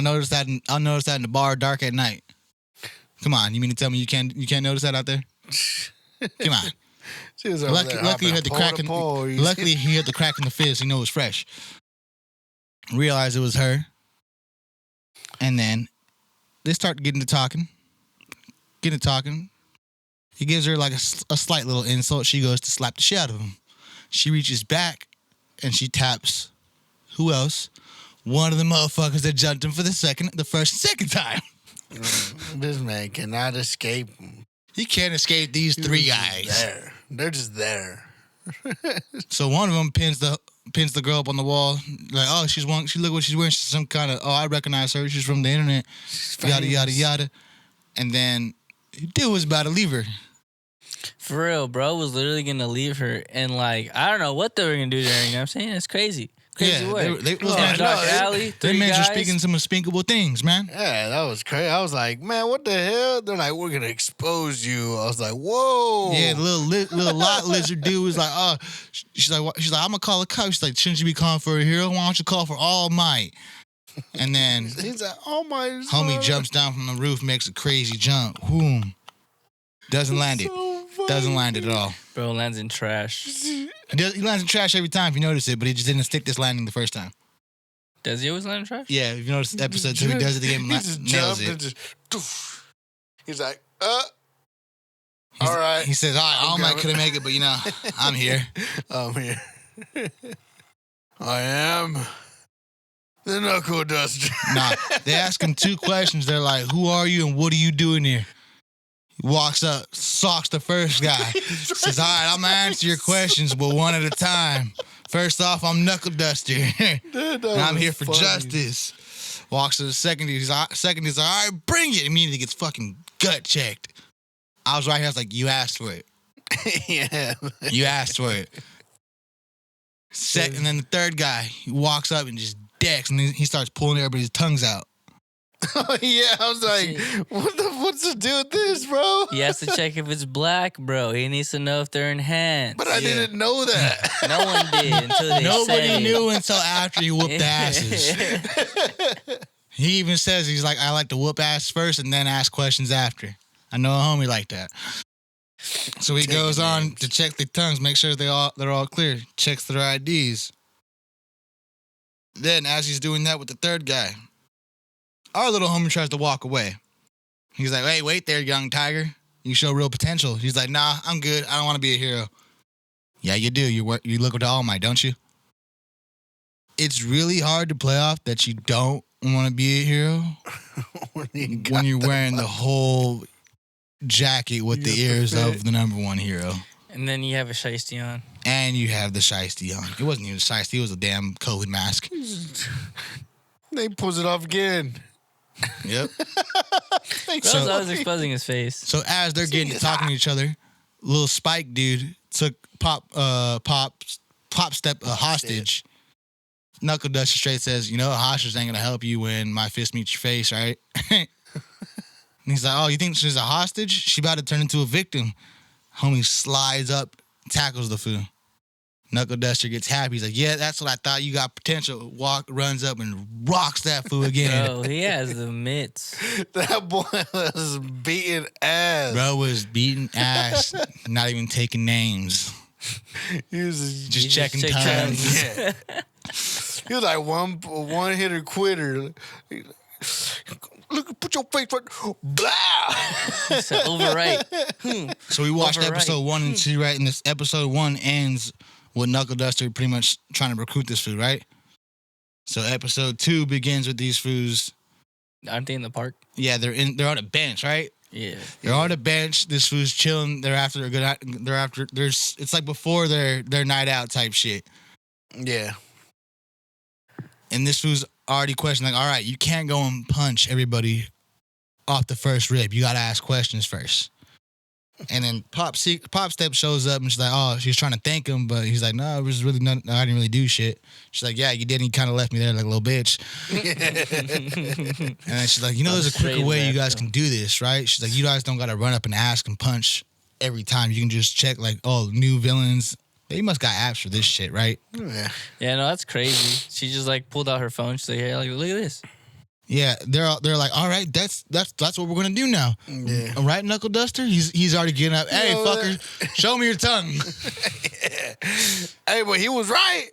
notice that. I'll notice that in the bar, dark at night. Come on, you mean to tell me you can't notice that out there? Come on. She was over there Luckily, he hopping had the pole crack to in. pole. Luckily, he had the crack in the fist. He knew it was fresh. Realized it was her, and then they start getting to talking. He gives her like a slight little insult. She goes to slap the shit out of him. She reaches back and she taps. Who else? one of the motherfuckers that jumped him for the first and second time. This man cannot escape. He can't escape these three guys. There. They're just there. So one of them pins the girl up on the wall. Like, oh, she look what she's wearing. She's some kind of, I recognize her. She's from the internet. Yada, yada, yada. And then dude was about to leave her. For real, bro was literally gonna leave her, and like I don't know what they were gonna do to her. You know what I'm saying? It's crazy. Crazy work. They Dark alley. They men are guys. speaking some unspeakable things, man. Yeah, that was crazy. I was like, man, what the hell? They're like, we're gonna expose you. I was like, whoa. Yeah, the little lot lizard dude was like, oh, she's like, I'm gonna call a cop. She's like, shouldn't you be calling for a hero? Why don't you call for All Might? And then he's like, All Might. Homie jumps down from the roof, makes a crazy jump. Boom. Doesn't land it. Doesn't land it at all. Bro lands in trash. He lands in trash every time if you notice it, but he just didn't stick this landing the first time. Does he always land in trash? Yeah, if you notice episode 2, he does it again and nails it. He's like, all right. He says, all right, All Might couldn't make it, but I'm here. I'm here. I am the Knuckle Duster. Nah, they ask him 2 questions. They're like, who are you and what are you doing here? He walks up, socks the first guy. Says, all right, I'm going to answer your questions, but one at a time. First off, I'm Knuckle Duster. And I'm here for justice. Walks to the second dude. He's like, all right, bring it. Immediately gets fucking gut checked. I was right here. I was like, you asked for it. Yeah. You asked for it. And then the third guy, he walks up and just decks, and then he starts pulling everybody's tongues out. Oh, yeah. I was like, what's to do with this, bro? He has to check if it's black, bro. He needs to know if they're enhanced. But I didn't know that. No one did until they Nobody said knew until after he whooped asses. He even says, he's like, I like to whoop ass first and then ask questions after. I know a homie like that. So he goes on to check their tongues, make sure they're all clear, checks their IDs. Then, as he's doing that with the third guy, our little homie tries to walk away. He's like, hey, wait there, young tiger. You show real potential. He's like, nah, I'm good. I don't want to be a hero. Yeah, you do. You look with the All Might, don't you? It's really hard to play off that you don't want to be a hero when you're wearing the whole jacket with the ears of the number one hero. And then you have a shiesty on. And you have the shiesty on. It wasn't even a shiesty. It was a damn COVID mask. They pulls it off again. Yep. So I was exposing his face. So as they're getting to talking to each other, little Spike dude took Pop Step hostage. Knuckle Duster straight says, a hostage ain't gonna help you when my fist meets your face, right? And he's like, oh, you think she's a hostage? She about to turn into a victim. Homie slides up, tackles the fool. Knuckle Duster gets happy. He's like, yeah, that's what I thought. You got potential. Runs up and rocks that fool again. Bro, he has the mitts. That boy was beating ass. Bro was beating ass, not even taking names. He was just checking tongues. Yeah. He was like one hitter quitter. Look, put your face right. Blah. So overwrite. So we watched episode 1 and 2, right? And this episode 1 ends with Knuckle Duster pretty much trying to recruit this fool, right? So episode 2 begins with these fools. Aren't they in the park? Yeah, they're on a bench, right? Yeah. They're on a bench. This fool's chilling. It's like before their night out type shit. Yeah. And this fool's already questioning, like, all right, you can't go and punch everybody off the first rib. You got to ask questions first. And then Pop Step shows up and she's like, oh, she's trying to thank him, but he's like, no, it was really nothing. I didn't really do shit. She's like, yeah, you did. And you kind of left me there like a little bitch. And then she's like, there's a quicker way you guys can do this, right? She's like, you guys don't got to run up and ask and punch every time. You can just check like, oh, new villains. They must got apps for this shit, right? Yeah. Yeah, no, that's crazy. She just like pulled out her phone. She's like, hey, like, look at this. Yeah, they're like, all right, that's what we're gonna do now. Yeah. All right, Knuckle Duster. He's already getting up. Hey, fucker, show me your tongue. Yeah. Hey, but he was right.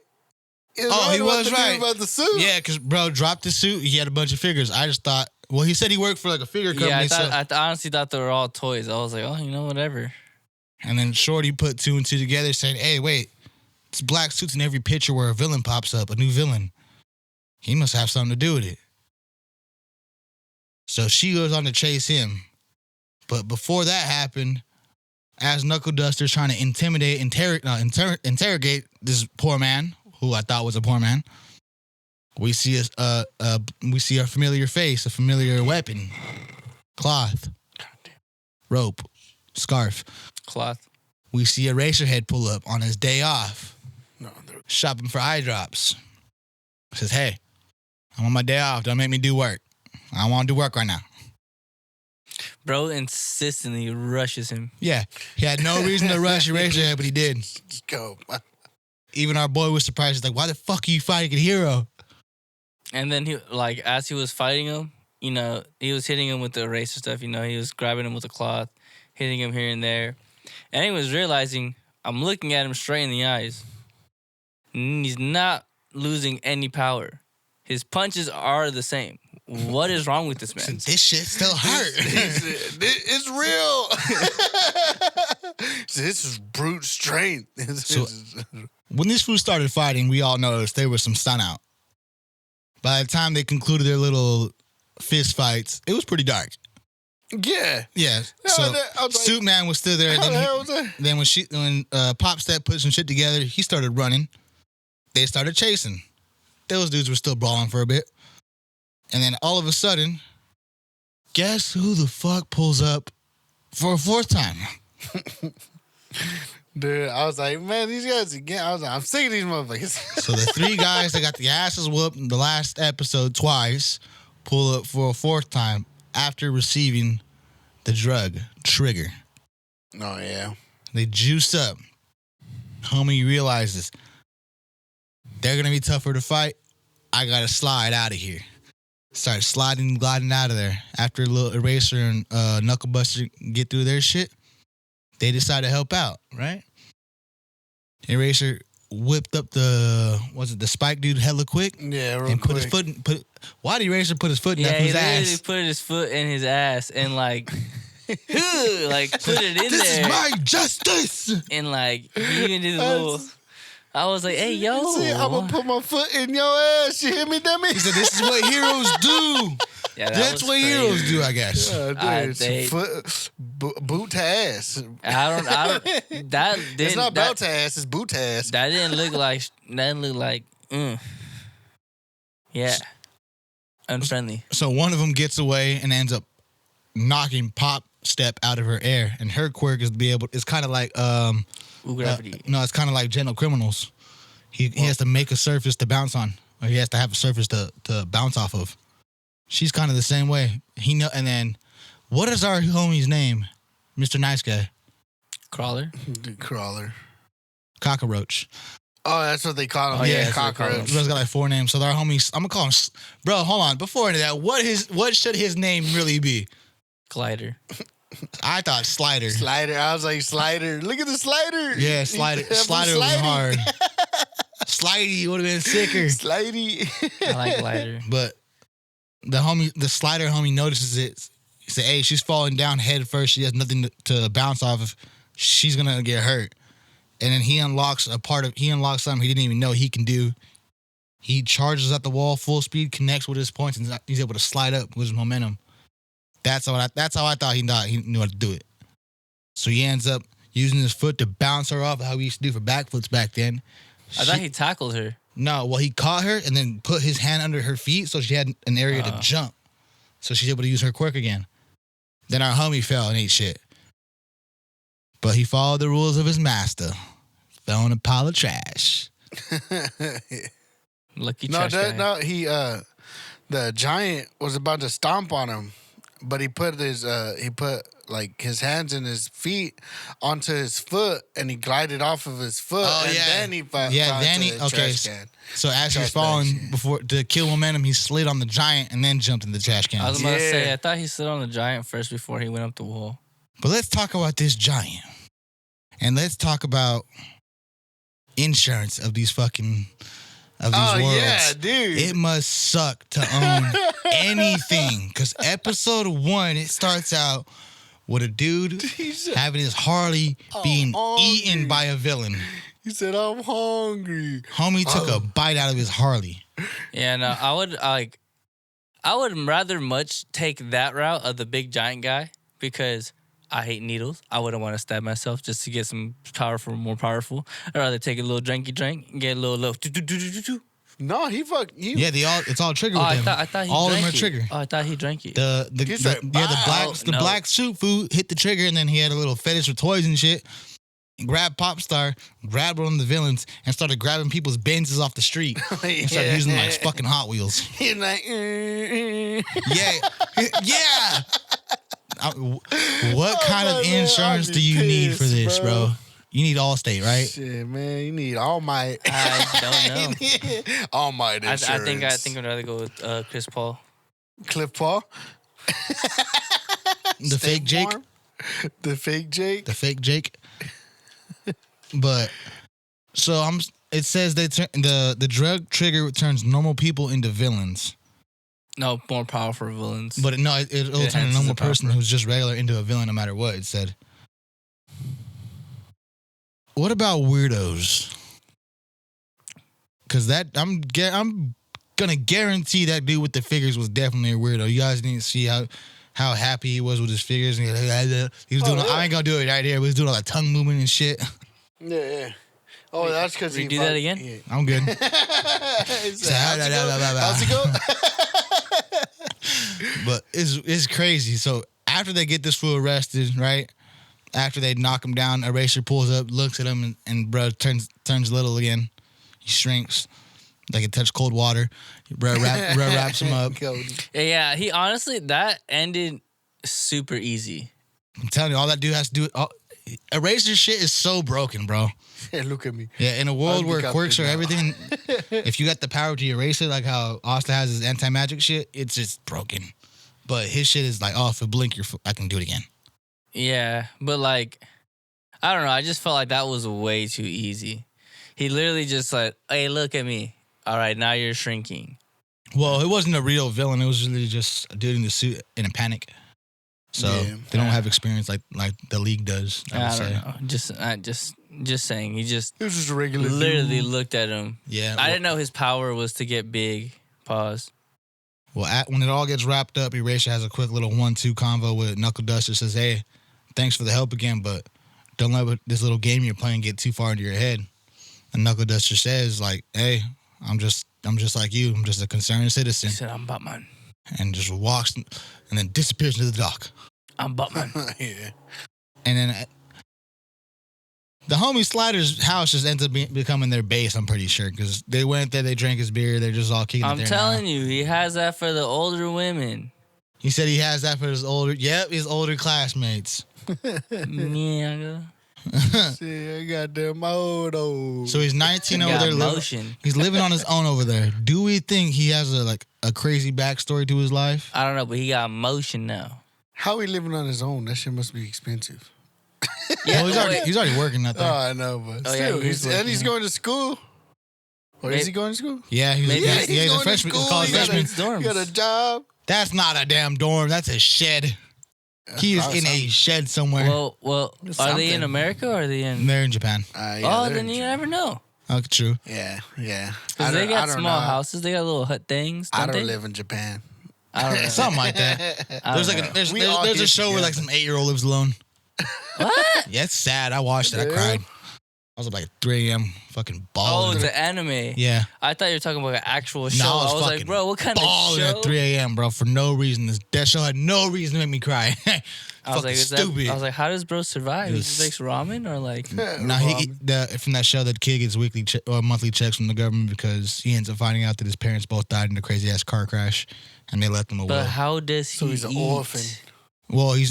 He was right about the suit. Yeah, because bro dropped the suit. He had a bunch of figures. I just thought, well, he said he worked for like a figure company. Yeah, I honestly thought they were all toys. I was like, oh, whatever. And then Shorty put 2 and 2 together, saying, hey, wait, it's black suits in every picture where a villain pops up, a new villain. He must have something to do with it. So she goes on to chase him. But before that happened, as Knuckle Duster's trying to interrogate this poor man, who I thought was a poor man, we see a familiar face, a familiar weapon, cloth, rope, scarf. Cloth. We see a Eraserhead pull up on his day off, shopping for eye drops. Says, "Hey, I'm on my day off. Don't make me do work. I don't want to do work right now." Bro insistently rushes him. Yeah, he had no reason to rush Eraserhead, but he did. Just go. Even our boy was surprised. He's like, "Why the fuck are you fighting a hero?" And then he, like, as he was fighting him, you know, he was hitting him with the eraser stuff. You know, he was grabbing him with the cloth, hitting him here and there. And he was realizing, I'm looking at him straight in the eyes. And he's not losing any power. His punches are the same. What is wrong with this man? This shit still hurt. It's real. This is brute strength. So, when this fool started fighting, we all noticed there was some stun out. By the time they concluded their little fist fights, it was pretty dark. Yeah. Yeah. So Suit Man was still there. Then when Pop Step put some shit together, he started running. They started chasing. Those dudes were still brawling for a bit. And then all of a sudden, guess who the fuck pulls up for a fourth time? Dude, I was like, man, these guys again. I was like, I'm sick of these motherfuckers. So the three guys that got the asses whooped in the last episode twice pull up for a fourth time after receiving the drug trigger. Oh, yeah. They juice up. Homie realizes they're going to be tougher to fight. I got to slide out of here. Start gliding out of there. After a little Eraser and Knuckle Buster get through their shit, they decide to help out, right? Eraser whipped up the Spike dude hella quick? Yeah, real and quick. put his foot why did Eraser put his foot in that fool's ass? He put his foot in his ass and like put it in this there. This is my justice! And like he even did a little I was like, hey, yo. See, I'm going to put my foot in your ass. You hear me, dummy? He said, this is what heroes do. Yeah, that's what heroes do, I guess. Boot to ass. I don't. That didn't. It's not belt to ass. It's boot to ass. That didn't look like. Yeah. Unfriendly. So one of them gets away and ends up knocking Pop Step out of her air, and her quirk is to be able. It's kind of like no, it's kind of like Gentle Criminals. He has to make a surface to bounce on, or he has to have a surface to bounce off of. She's kind of the same way. And then, what is our homie's name? Mr. Nice Guy. Crawler. Cockroach. Oh, that's what they call him. Oh, yeah, Cockroach. Bro's got like 4 names. So our homies, I'm gonna call him. Bro, hold on. Before any of that, what should his name really be? Glider. I thought Slider. I was like, Slider. Look at the Slider. Yeah, Slider. Slider would have been hard. Slidey would have been sicker. Slidey. I like Glider. But the Slider homie notices it. He said, hey, she's falling down head first. She has nothing to bounce off of. She's going to get hurt. And then he unlocks something he didn't even know he can do. He charges at the wall full speed, connects with his points, and he's able to slide up with his momentum. That's how I thought he knew how to do it. So he ends up using his foot to bounce her off, how we used to do for backflips back then. I thought he tackled her. No, well, he caught her and then put his hand under her feet so she had an area to jump. So she's able to use her quirk again. Then our homie fell and ate shit. But he followed the rules of his master. Fell in a pile of trash. Lucky trash guy. The giant was about to stomp on him. But he put his hands and his feet onto his foot, and he glided off of his foot. Oh, and yeah. then he fell into the trash can. So as he's falling before to kill momentum, he slid on the giant and then jumped in the trash can. I was about to say, I thought he slid on the giant first before he went up the wall. But let's talk about this giant, and let's talk about insurance of these worlds. Yeah, dude. It must suck to own anything. Because episode 1, it starts out with a dude having his Harley being eaten by a villain. He said, I'm hungry. Homie took a bite out of his Harley. Yeah, no, I would rather much take that route of the big giant guy because I hate needles. I wouldn't want to stab myself just to get some more powerful. I'd rather take a little drinky drink and get a little. No, he fucked you. Yeah, it's all trigger with him. I thought he all of drank them are trigger. Oh, I thought he drank it. The black suit food hit the trigger, and then he had a little fetish with toys and shit. Grabbed Popstar, grabbed one of the villains, and started grabbing people's Benzes off the street. And started using them like fucking Hot Wheels. He's like, yeah. What kind of insurance do you need for this, bro? You need Allstate, right? Shit, man, you need All Might. I don't know. All Might insurance. I think I'd rather go with Chris Paul. Cliff Paul. The fake Jake. Farm? The fake Jake. The fake Jake. But so it says the drug trigger turns normal people into villains. No, more powerful villains. But it'll turn a normal person who's just regular into a villain no matter what, it said. What about weirdos? Because I'm gonna guarantee that dude with the figures was definitely a weirdo. You guys didn't see how happy he was with his figures. And he was doing. I ain't gonna do it right here. He was doing all that tongue movement and shit. Yeah. Oh, that's because he do that again. Yeah. I'm good. How's it go? But it's crazy. So after they get this fool arrested, right? After they knock him down, Eraser pulls up, looks at him, and bro turns little again. He shrinks like it touched cold water. Bro wraps him up. Yeah, he honestly, that ended super easy. I'm telling you, all that dude has to do. Eraser shit is so broken, bro. Yeah, look at me. Yeah, in a world where quirks are everything, if you got the power to erase it, like how Asta has his anti-magic shit, it's just broken. But his shit is like, oh, if I blink, I can do it again. Yeah, but like, I don't know. I just felt like that was way too easy. He literally just like, hey, look at me. All right, now you're shrinking. Well, it wasn't a real villain. It was really just a dude in the suit in a panic. So they don't have experience like the League does. I don't know. Just saying. He just it was just a regular literally dude. looked at him. Yeah. I didn't know his power was to get big. Pause. Well, when it all gets wrapped up, Erasure has a quick little 1-2 convo with Knuckle Duster. Says, "Hey, thanks for the help again, but don't let this little game you're playing get too far into your head." And Knuckle Duster says, "Like, hey, I'm just like you. I'm just a concerned citizen." He said, "I'm Batman," and just walks and then disappears into the dock. I'm Batman. Yeah. And then the homie Slider's house just ends up becoming their base, I'm pretty sure, because they went there, they drank his beer, they're just all kicking it there. I'm telling you, he has that for the older women. He said he has that for his older classmates. Yeah. See, I got them motos. So he's 19 over there. He's living on his own over there. Do we think he has a crazy backstory to his life? I don't know, but he got motion now. How he living on his own? That shit must be expensive. Yeah, well, he's already working out there. Oh, I know, but still, he's going to school. Or is he going to school? Yeah, he's a freshman. He's a college freshman. He got a job. That's not a damn dorm. That's a shed. He is in a shed somewhere. Well, are they in America or are they in? They're in Japan. Then you never know. Oh, true. Yeah. Because they got small houses. They got little hut things. I don't live in Japan. I don't know. Something like that. There's a show where like some 8-year-old lives alone. What? Yeah, it's sad. I watched it. I cried. I was up like 3 a.m. fucking bawling. Oh, it's an anime. Yeah. I thought you were talking about an actual show. No, I was like, bro, what kind of show? At 3 a.m., bro, for no reason. That show had no reason to make me cry. I was like, stupid. I was like, how does bro survive? He just makes ramen or like? No, from that show, that kid gets weekly or monthly checks from the government because he ends up finding out that his parents both died in a crazy ass car crash, and they left him a will. But how does he? So he's an orphan. Well, he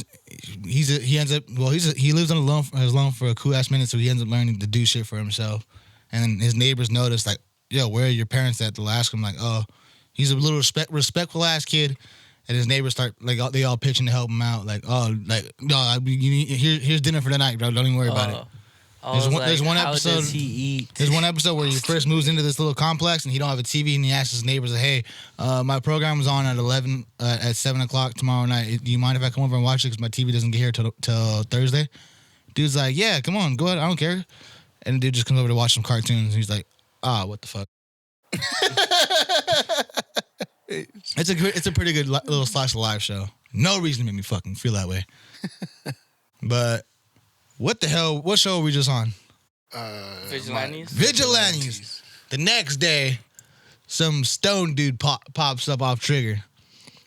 lives on his loan for a cool ass minute, so he ends up learning to do shit for himself. And then his neighbors notice, like, yo, where are your parents at? They'll ask him, like, oh, he's a little respectful ass kid. And his neighbors start, like, they all pitching to help him out. Like, oh, like, no, here's dinner for the night, bro. Don't even worry about it. There's one episode. How does he eat? There's one episode where he first moves into this little complex and he don't have a TV, and he asks his neighbors, like, "Hey, my program is on at 7 o'clock tomorrow night. Do you mind if I come over and watch it? Because my TV doesn't get here till Thursday." Dude's like, "Yeah, come on, go ahead. I don't care." And the dude just comes over to watch some cartoons. And he's like, what the fuck? It's a pretty good little slice of life show. No reason to make me fucking feel that way. But what the hell? What show are we just on? Vigilantes. The next day, some stone dude pops up off trigger.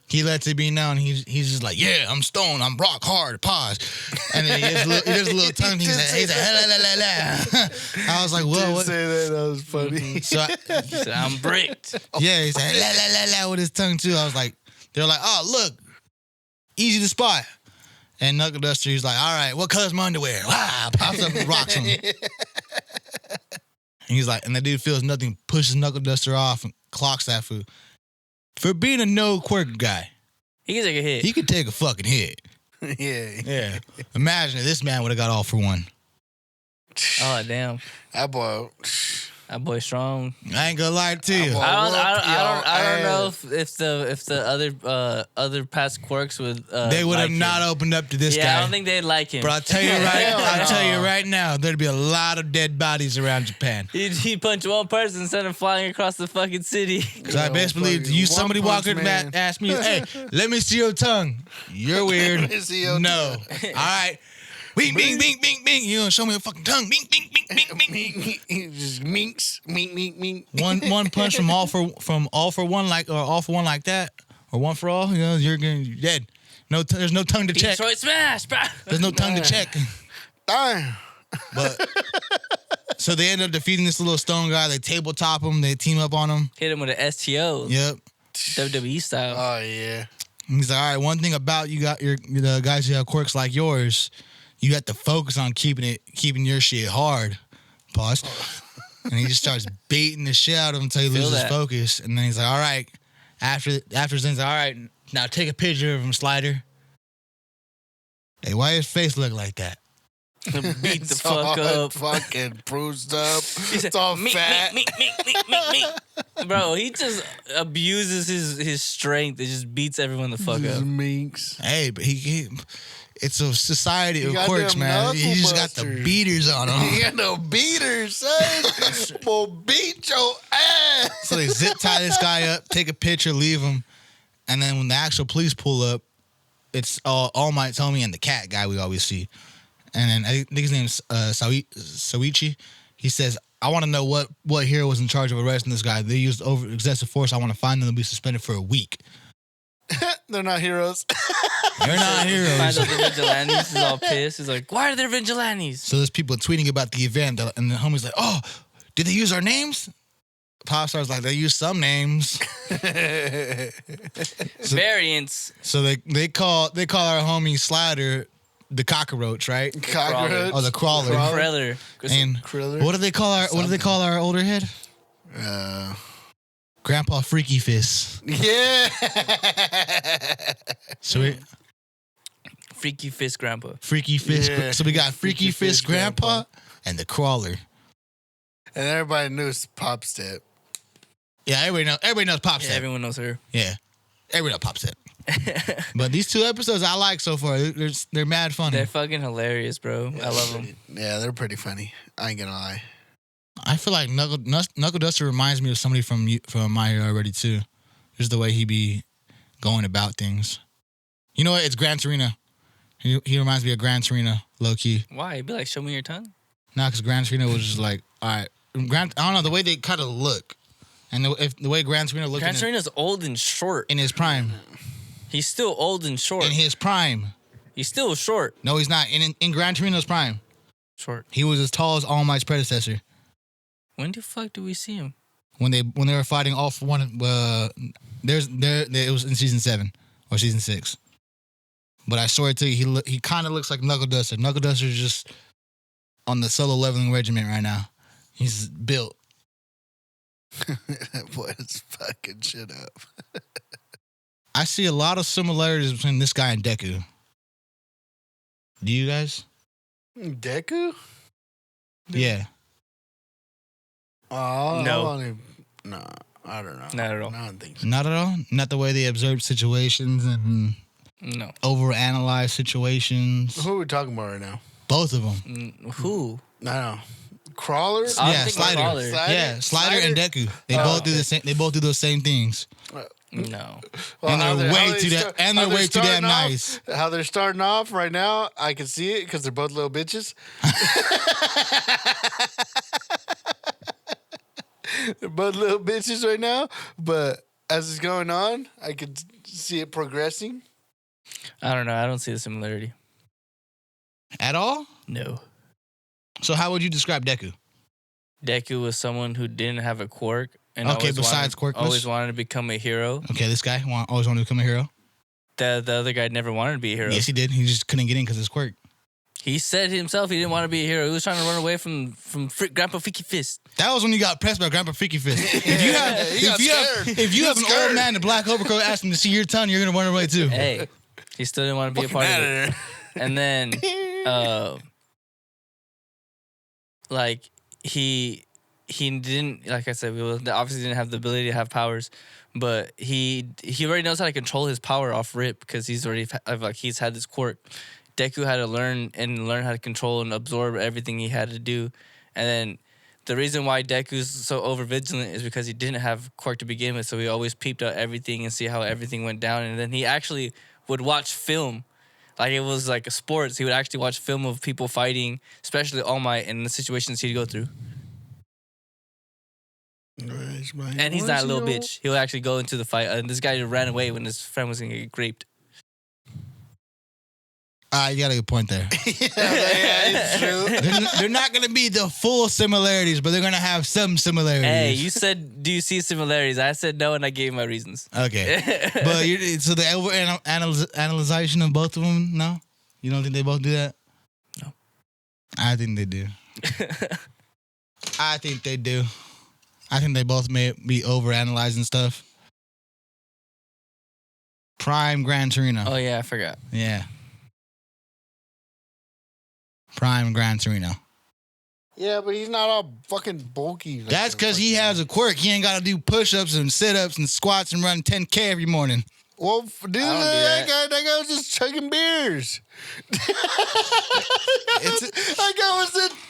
He lets it be known. He's just like, yeah, I'm stoned. I'm rock hard. Pause. And then he does a little tongue. He's like, la, la, la, la. I was like, whoa. What? Say that was funny. So He said, I'm bricked. yeah, he's like, la, la, la, la, with his tongue too. I was like, they're like, oh, look, easy to spot. And Knuckle Duster, he's like, all right, what color's my underwear? Wow, pops up and rocks him. And he's like, and the dude feels nothing, pushes Knuckle Duster off and clocks that food. For being a no quirk guy, He can take a hit. he could take a fucking hit. Yeah. Yeah. Imagine if this man would have got all for one. Oh, damn. That boy. That boy strong. I ain't gonna lie to you. Boy, I don't know if the other past quirks would They would have like not him. opened up to this guy. Yeah, I don't think they'd like him. But I'll tell you right now, there'd be a lot of dead bodies around Japan. He'd punch one person instead of flying across the fucking city. Because I best believe somebody walked in and asked me, hey, let me see your tongue. You're weird. Let me see your No. All right. Bing, bing, bing, bing, bing. You don't show me your fucking tongue. Bing, bing, bing, bing, bing. He just minks, mink. One punch from all for one like that, or one for all. You know, you're dead. No, there's no tongue to check. Detroit smash, bro. There's no tongue to check. Damn. But so they end up defeating this little stone guy. They tabletop him. They team up on him. Hit him with an STO. Yep. WWE style. Oh yeah. And he's like, all right. One thing about the guys who have quirks like yours, you have to focus on keeping your shit hard. Pause. And he just starts baiting the shit out of him until he loses focus. And then he's like, all right. After he's like, all right, now take a picture of him, Slider. Hey, why his face look like that? Beat the fuck up. Fucking bruised up. Said, It's all fat. Me. Bro, he just abuses his strength. It just beats everyone the fuck Just up. minks. Hey, but he it's a society You of got quirks, them man. He just got the knuckle beaters on him. He got no beaters, son. Will beat your ass. So they zip tie this guy up, take a picture, leave him. And then when the actual police pull up, it's All Might, Tommy, and the cat guy we always see. And then I think his name's Soichi. He says, I want to know what hero was in charge of arresting this guy. They used excessive force. I want to find them and be suspended for a week. They're not heroes. They're not heroes. Find out the vigilantes is all pissed. He's like, why are there vigilantes? So there's people tweeting about the event, and the homie's like, oh, did they use our names? Popstar's like, they used some names. Variants. So they call our homie Slider the cockroach, right? Cockroach. Oh, the crawler. Kriller. And Kriller. what do they call our older head? Grandpa Freaky Fist. Yeah. So Freaky Fist Grandpa. Freaky Fist. Yeah. So we got Freaky Fist Grandpa and the crawler. And everybody knew it's Pop Step. Yeah, everybody knows Pop Yeah, Step. everyone knows her. Yeah, everybody knows Pop Step. But these two episodes I like so far. They're mad funny. They're fucking hilarious, bro. I love them. Yeah, they're pretty funny. I ain't gonna lie. I feel like Knuckle Duster reminds me of somebody from My Hero already too. Just the way he be going about things. You know what? It's Gran Torino. He reminds me of Gran Torino, low key. Why? Be like, show me your tongue. Nah, because Gran Torino was just like, all right. I don't know, the way they kind of look. And the way Gran Torino looked Gran Torino's old and short. in his prime. He's still old and short. In his prime. He's still short. No, he's not. In Gran Torino's prime. Short. He was as tall as All Might's predecessor. When the fuck do we see him? When they were fighting All for One, it was in season 7 or season 6. But I swear to you, he kind of looks like Knuckle Duster. Knuckle Duster's just on the solo leveling regiment right now. He's built. That boy is fucking shit up. I see a lot of similarities between this guy and Deku. Do you guys? Deku? Yeah. Oh, No. No, I don't know. Not at all. I don't think so. Not at all? Not the way they observe situations and No. overanalyze situations. Who are we talking about right now? Both of them. Who? I don't know. Crawler. I Yeah, think Slider. Crawler. Yeah, Slider and Deku. They both do the same. They both do those same things. No. And they're way too damn starting nice. How they're starting off right now, I can see it because they're both little bitches. They're both little bitches right now, but as it's going on, I could see it progressing. I don't know. I don't see the similarity. At all? No. So how would you describe Deku? Deku was someone who didn't have a quirk. And Okay, besides quirkless? always wanted to become a hero. Okay, this guy always wanted to become a hero. The other guy never wanted to be a hero. Yes, he did. He just couldn't get in because of his quirk. He said himself he didn't want to be a hero. He was trying to run away from Grandpa Freaky Fist. That was when you got pressed by Grandpa Freaky Fist. If you have an old man in a black overcoat asking to see your tongue, you're gonna run away too. Hey, he still didn't want to be a part of it. And then, like he didn't, like I said, obviously didn't have the ability to have powers, but he already knows how to control his power off rip because he's had this quirk. Deku had to learn how to control and absorb everything he had to do. And then the reason why Deku's so overvigilant is because he didn't have quirk to begin with, so he always peeped out everything and see how everything went down. And then he actually would watch film. Like it was like a sports. He would actually watch film of people fighting, especially All Might, and the situations he'd go through. And he's not a little bitch. He'll actually go into the fight. And this guy just ran away when his friend was going to get raped. You got a good point there. It's true. They're not going to be the full similarities, but they're going to have some similarities. Hey, you said, do you see similarities? I said no, and I gave my reasons. Okay. But so the analyzation of both of them, no? You don't think they both do that? No. I think they do. I think they do. I think they both may be overanalyzing stuff. Prime Gran Torino. Oh, yeah, I forgot. Yeah. Prime Gran Torino. Yeah, but he's not all fucking bulky. Like That's because he has a quirk. He ain't got to do push-ups and sit-ups and squats and run 10K every morning. Well, dude, that guy was just chugging beers. That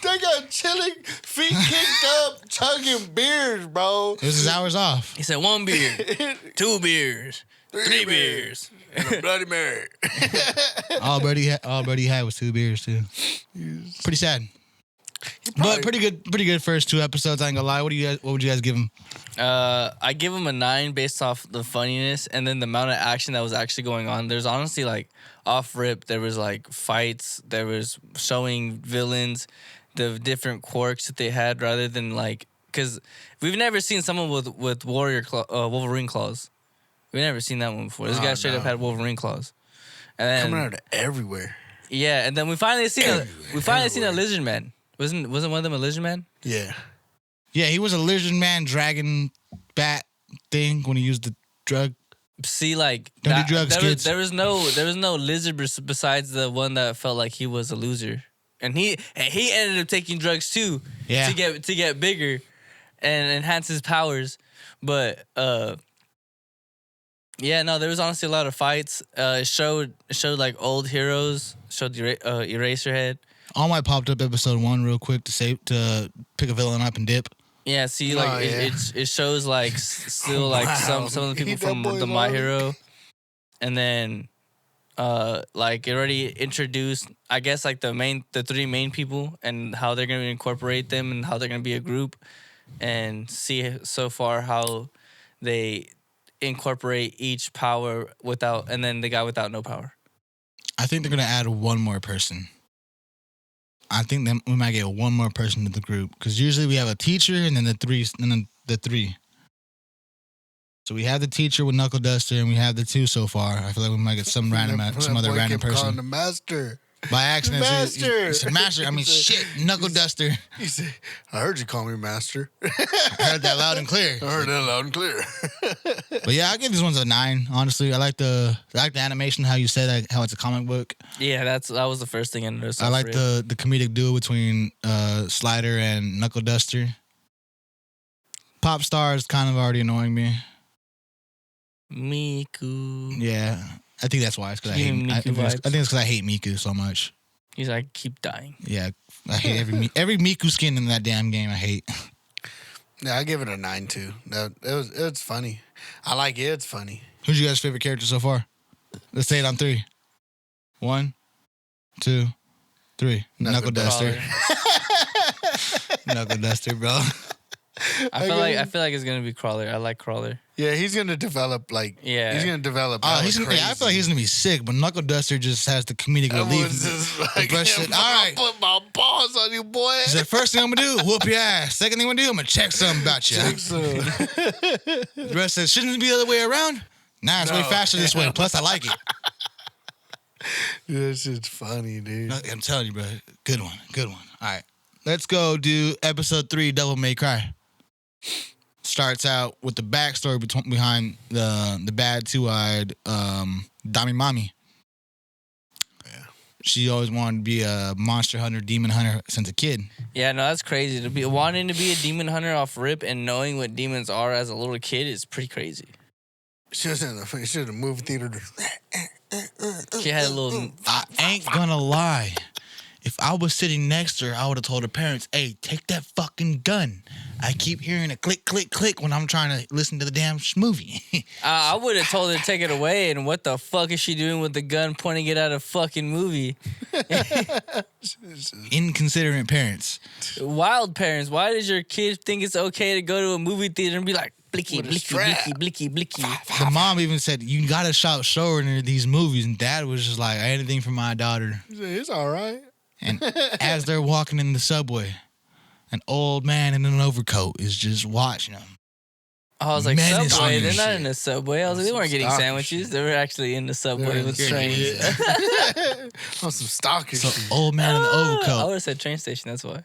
guy chilling, feet kicked up, chugging beers, bro. It was his hours off. He said 1 beer, 2 beers, 3 beers. And a Bloody Mary. All Brady had was 2 beers too. Pretty sad, but pretty good first 2 episodes. I ain't gonna lie. What would you guys give them? I give him a 9 based off the funniness and then the amount of action that was actually going on. There's honestly like off rip. There was like fights. There was showing villains, the different quirks that they had, rather than like because we've never seen someone with Wolverine claws. We've never seen that one before. This guy straight up had Wolverine claws. And then, coming out of everywhere. Yeah, and then we finally seen a lizard man. Wasn't one of them a lizard man? Yeah. Yeah, he was a lizard man dragon bat thing when he used the drug. See, like Don't do drugs, kids. There was no lizard besides the one that felt like he was a loser, and he ended up taking drugs too. Yeah. To get bigger and enhance his powers, but yeah, no, there was honestly a lot of fights. It showed like old heroes. Showed Eraserhead. All Might popped up episode 1 real quick to pick a villain up and dip. Yeah, see, like it shows like still like some of the people from the My Hero, and then like it already introduced, I guess, like the 3 main people and how they're gonna incorporate them and how they're gonna be a group, and see so far how they incorporate each power and then the guy without no power. I think they're gonna add one more person. I think we might get one more person to the group because usually we have a teacher and then the 3. So we have the teacher with Knuckle Duster and we have the 2 so far. I feel like we might get some other random person. The master. By accident, Master. He said, Master. I mean, shit, Knuckle Duster. He said, I heard you call me Master. I heard that loud and clear. But yeah, I give these ones a 9. Honestly, I like the animation. How you said how it's a comic book. Yeah, that was the first thing I noticed. I like the comedic duo between Slider and Knuckle Duster. Pop Star is kind of already annoying me. Miku. Yeah, I think that's why. It's because I hate. I think it's because I hate Miku so much. He's like, keep dying. Yeah, I hate every Miku skin in that damn game. I hate. Yeah, I give it a 9 too. No, it's funny. I like it. It's funny. Who's your guys' favorite character so far? Let's say it on 3. 1, 2, 3. Knuckle Duster. Knuckle Duster, bro. I feel like it's gonna be Crawler. I like Crawler. Yeah, he's gonna develop like. Yeah, he's gonna develop. Oh, I feel like he's gonna be sick, but Knuckle Duster just has the comedic relief. Like, all right, put my balls on you, boy. He said, first thing I'm gonna do, whoop your ass. Second thing I'm gonna do, I'm gonna check something about you. The rest says, shouldn't it be the other way around? Nah, it's way faster this way. Plus, I like it. That shit's funny, dude. I'm telling you, bro. Good one. All right, let's go do episode 3, Devil May Cry. Starts out with the backstory behind the bad two-eyed Dami Mami. Yeah. She always wanted to be a monster hunter, demon hunter since a kid. Yeah, no, that's crazy. To be wanting to be a demon hunter off rip and knowing what demons are as a little kid is pretty crazy. She was in the movie theater. She had a little. I ain't gonna lie. If I was sitting next to her, I would have told her parents, hey, take that fucking gun. I keep hearing a click, click, click when I'm trying to listen to the damn movie. I would have told her to take it away. And what the fuck is she doing with the gun pointing it at a fucking movie? Inconsiderate parents. Wild parents. Why does your kid think it's okay to go to a movie theater and be like, blicky, blicky, blicky, blicky, blicky? The mom even said, you gotta show her in these movies. And dad was just like, anything for my daughter. It's all right. And as they're walking in the subway, an old man in an overcoat is just watching them. I was like, Menacing Subway? They're and not shit. in the Subway. I was like, they weren't getting sandwiches. They were actually in the Subway with trains. On some stalker So shit. old man in the I overcoat. would have said train station. That's why.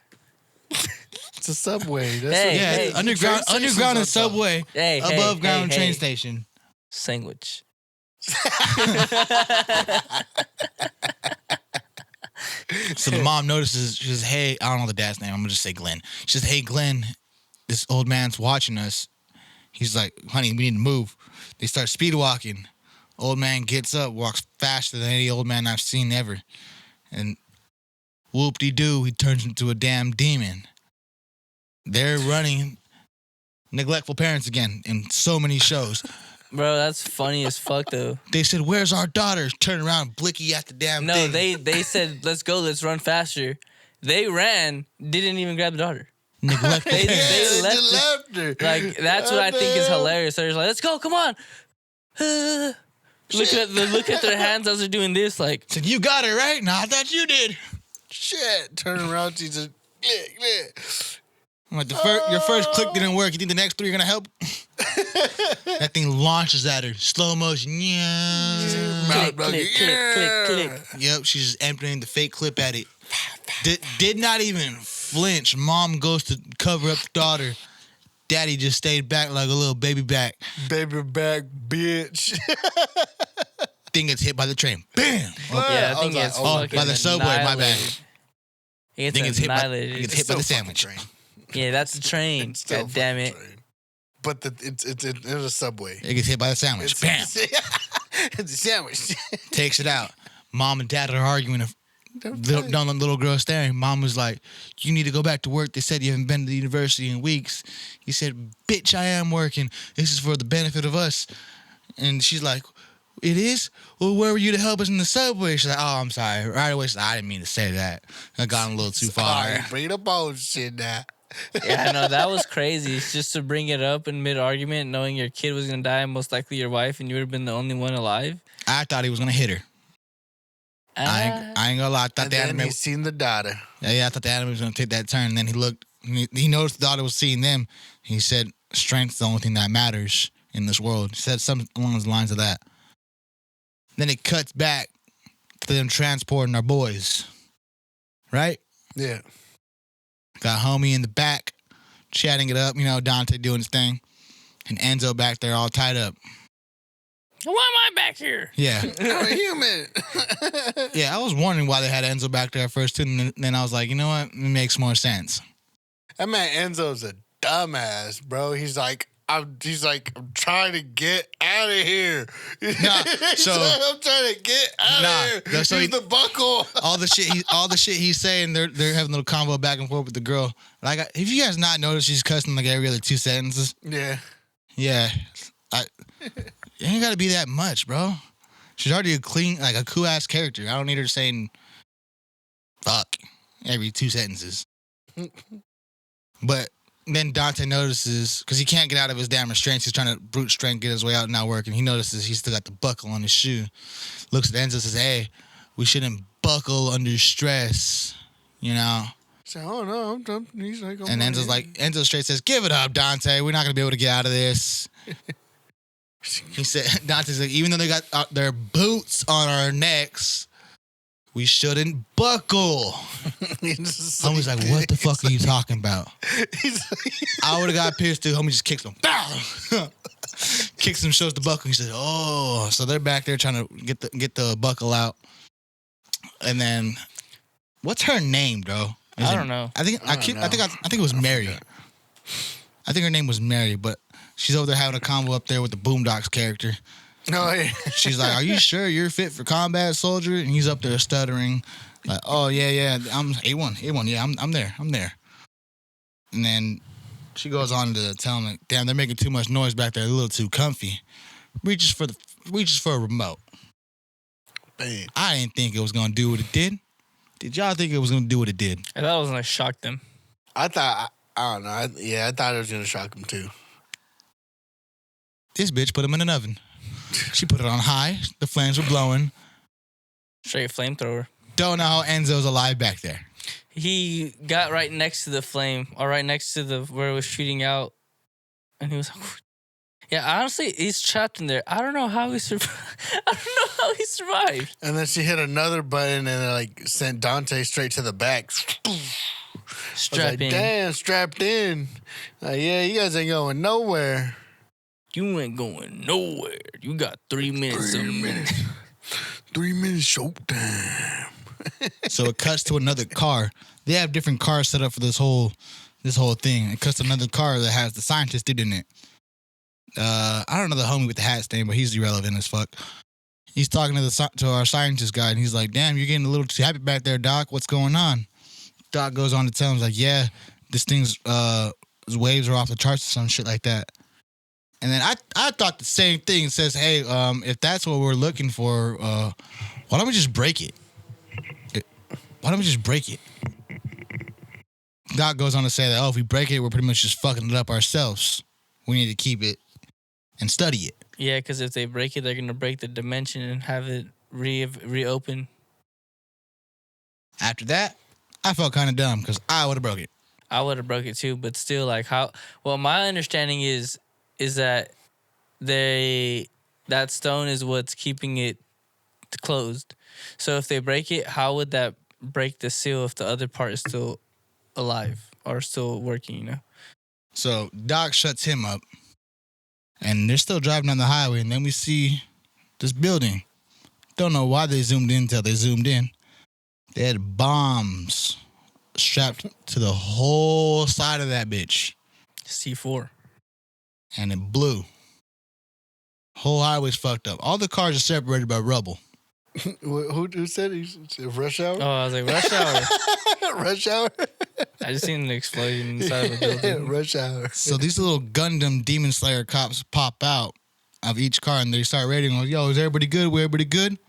It's a subway. That's Hey, Yeah, hey, underground train stations and on top. subway, Hey, above ground hey, train hey. station. Sandwich. So the mom notices, she says, hey, I don't know the dad's name. I'm going to just say Glenn. She says, hey, Glenn, this old man's watching us. He's like, honey, we need to move. They start speed walking. Old man gets up, walks faster than any old man I've seen ever. And whoop-de-doo, he turns into a damn demon. They're running. Neglectful parents again in so many shows. Bro, that's funny as fuck, though. They said, where's our daughter? Turn around, blicky at the damn No, thing. they said, let's go, let's run faster. They ran, didn't even grab the daughter. Neglectful They parents. They left left her. Like, that's what I think is hilarious. They're just like, let's go, come on. Look at their hands as they're doing this, like. Said, you got it, right? No, I thought you did. Shit. Turn around. She's just. I'm like, your first click didn't work. You think the next 3 are going to help? That thing launches at her. Slow motion. Yeah. Click, click, click, click, click. Yep, she's just emptying the fake clip at it. Did not even flinch. Mom goes to cover up the daughter. Daddy just stayed back like a little baby back. Baby back, bitch. Thing gets hit by the train. Bam! Yeah, I think it's by the subway, my bad. It Thing gets gets annihilated. hit by the sandwich. Yeah, that's the train. It's still God damn it. fucking train. But it's a subway. It gets hit by the sandwich. Bam! It's a sandwich. Takes it out. Mom and dad are arguing. The little girl staring. Mom was like, you need to go back to work. They said you haven't been to the university in weeks. He said, bitch, I am working. This is for the benefit of us. And she's like, it is? Well, where were you to help us in the subway? She's like, oh, I'm sorry. Right away, she's like, I didn't mean to say that. I got a little too far. Sorry, bring the bullshit now. Yeah, I know. That was crazy. It's just to bring it up in mid-argument, knowing your kid was going to die, most likely your wife, and you would have been the only one alive. I thought he was going to hit her. I ain't gonna lie. I thought And the then anime. he seen the daughter. Yeah, I thought the anime was gonna take that turn. And then he looked. He noticed the daughter was seeing them. He said, "Strength's the only thing that matters in this world." He said something along the lines of that. Then it cuts back to them transporting our boys. Right? Yeah. Got homie in the back, chatting it up. You know, Dante doing his thing, and Enzo back there all tied up. Why am I back here? Yeah. I'm a human. Yeah, I was wondering why they had Enzo back there at first, too. And then I was like, you know what? It makes more sense. That man Enzo's a dumbass, bro. He's like, He's like, I'm trying to get out of here. Nah, so I'm trying to get out of here. So He's the buckle. all the shit he's saying. They're having a little convo back and forth with the girl. Like, if you guys not noticed, she's cussing like every other 2 sentences. Yeah. It ain't got to be that much, bro. She's already a cool ass character. I don't need her saying fuck every 2 sentences. But then Dante notices, because he can't get out of his damn restraints. He's trying to brute strength, get his way out, and not working. He notices he's still got the buckle on his shoe. Looks at Enzo and says, hey, we shouldn't buckle under stress, you know? So, oh, no, he's like... And Enzo straight says, give it up, Dante. We're not going to be able to get out of this. He said, Dante's like, even though they got their boots on our necks, we shouldn't buckle. Homie's like, what the fuck are you talking about? I would have got pissed too. Homie just kicks him. Kicks him, shows the buckle. He says, oh. So they're back there trying to get the buckle out. And then, what's her name, bro? I don't know. I think it was Mary. I think her name was Mary, but she's over there having a convo up there with the Boondocks character. No, yeah. She's like, are you sure you're fit for combat, soldier? And he's up there stuttering. Like, oh, yeah, I'm A1, yeah, I'm there. And then she goes on to tell him, like, damn, they're making too much noise back there, a little too comfy. Reaches for a remote. Bam. I didn't think it was going to do what it did. Did y'all think it was going to do what it did? I thought it was going to shock them. I thought it was going to shock them too. This bitch put him in an oven. She put it on high. The flames were blowing. Straight flamethrower. Don't know how Enzo's alive back there. He got right next to the flame, or right next to where it was shooting out, and he was like, yeah, honestly, he's trapped in there. I don't know how he survived. And then she hit another button and it like sent Dante straight to the back. Strapped in. Damn, strapped in. Yeah, you guys ain't going nowhere. You ain't going nowhere. You got 3 minutes. 3 minutes. 3 minutes showtime. So it cuts to another car. They have different cars set up for this whole thing. It cuts to another car that has the scientist dude in it. I don't know the homie with the hat's name, but he's irrelevant as fuck. He's talking to our scientist guy, and he's like, damn, you're getting a little too happy back there, Doc. What's going on? Doc goes on to tell him, he's like, yeah, this thing's waves are off the charts or some shit like that. And then I thought the same thing. It says, hey, if that's what we're looking for, why don't we just break it? Why don't we just break it? Doc goes on to say that, if we break it, we're pretty much just fucking it up ourselves. We need to keep it and study it. Yeah, because if they break it, they're going to break the dimension and have it reopen. After that, I felt kind of dumb because I would have broke it. I would have broke it too, but still, like, how... Well, my understanding is that that stone is what's keeping it closed. So if they break it, how would that break the seal if the other part is still alive or still working, you know? So Doc shuts him up, and they're still driving on the highway, and then we see this building. Don't know why they zoomed in until they zoomed in. They had bombs strapped to the whole side of that bitch. C4. And it blew. Whole highway's fucked up. All the cars are separated by rubble. Who said he said rush hour? Oh, I was like, rush hour. Rush hour? I just seen an explosion inside of a building. Rush hour. So these little Gundam Demon Slayer cops pop out of each car and they start raiding. Like, yo, is everybody good? Everybody good?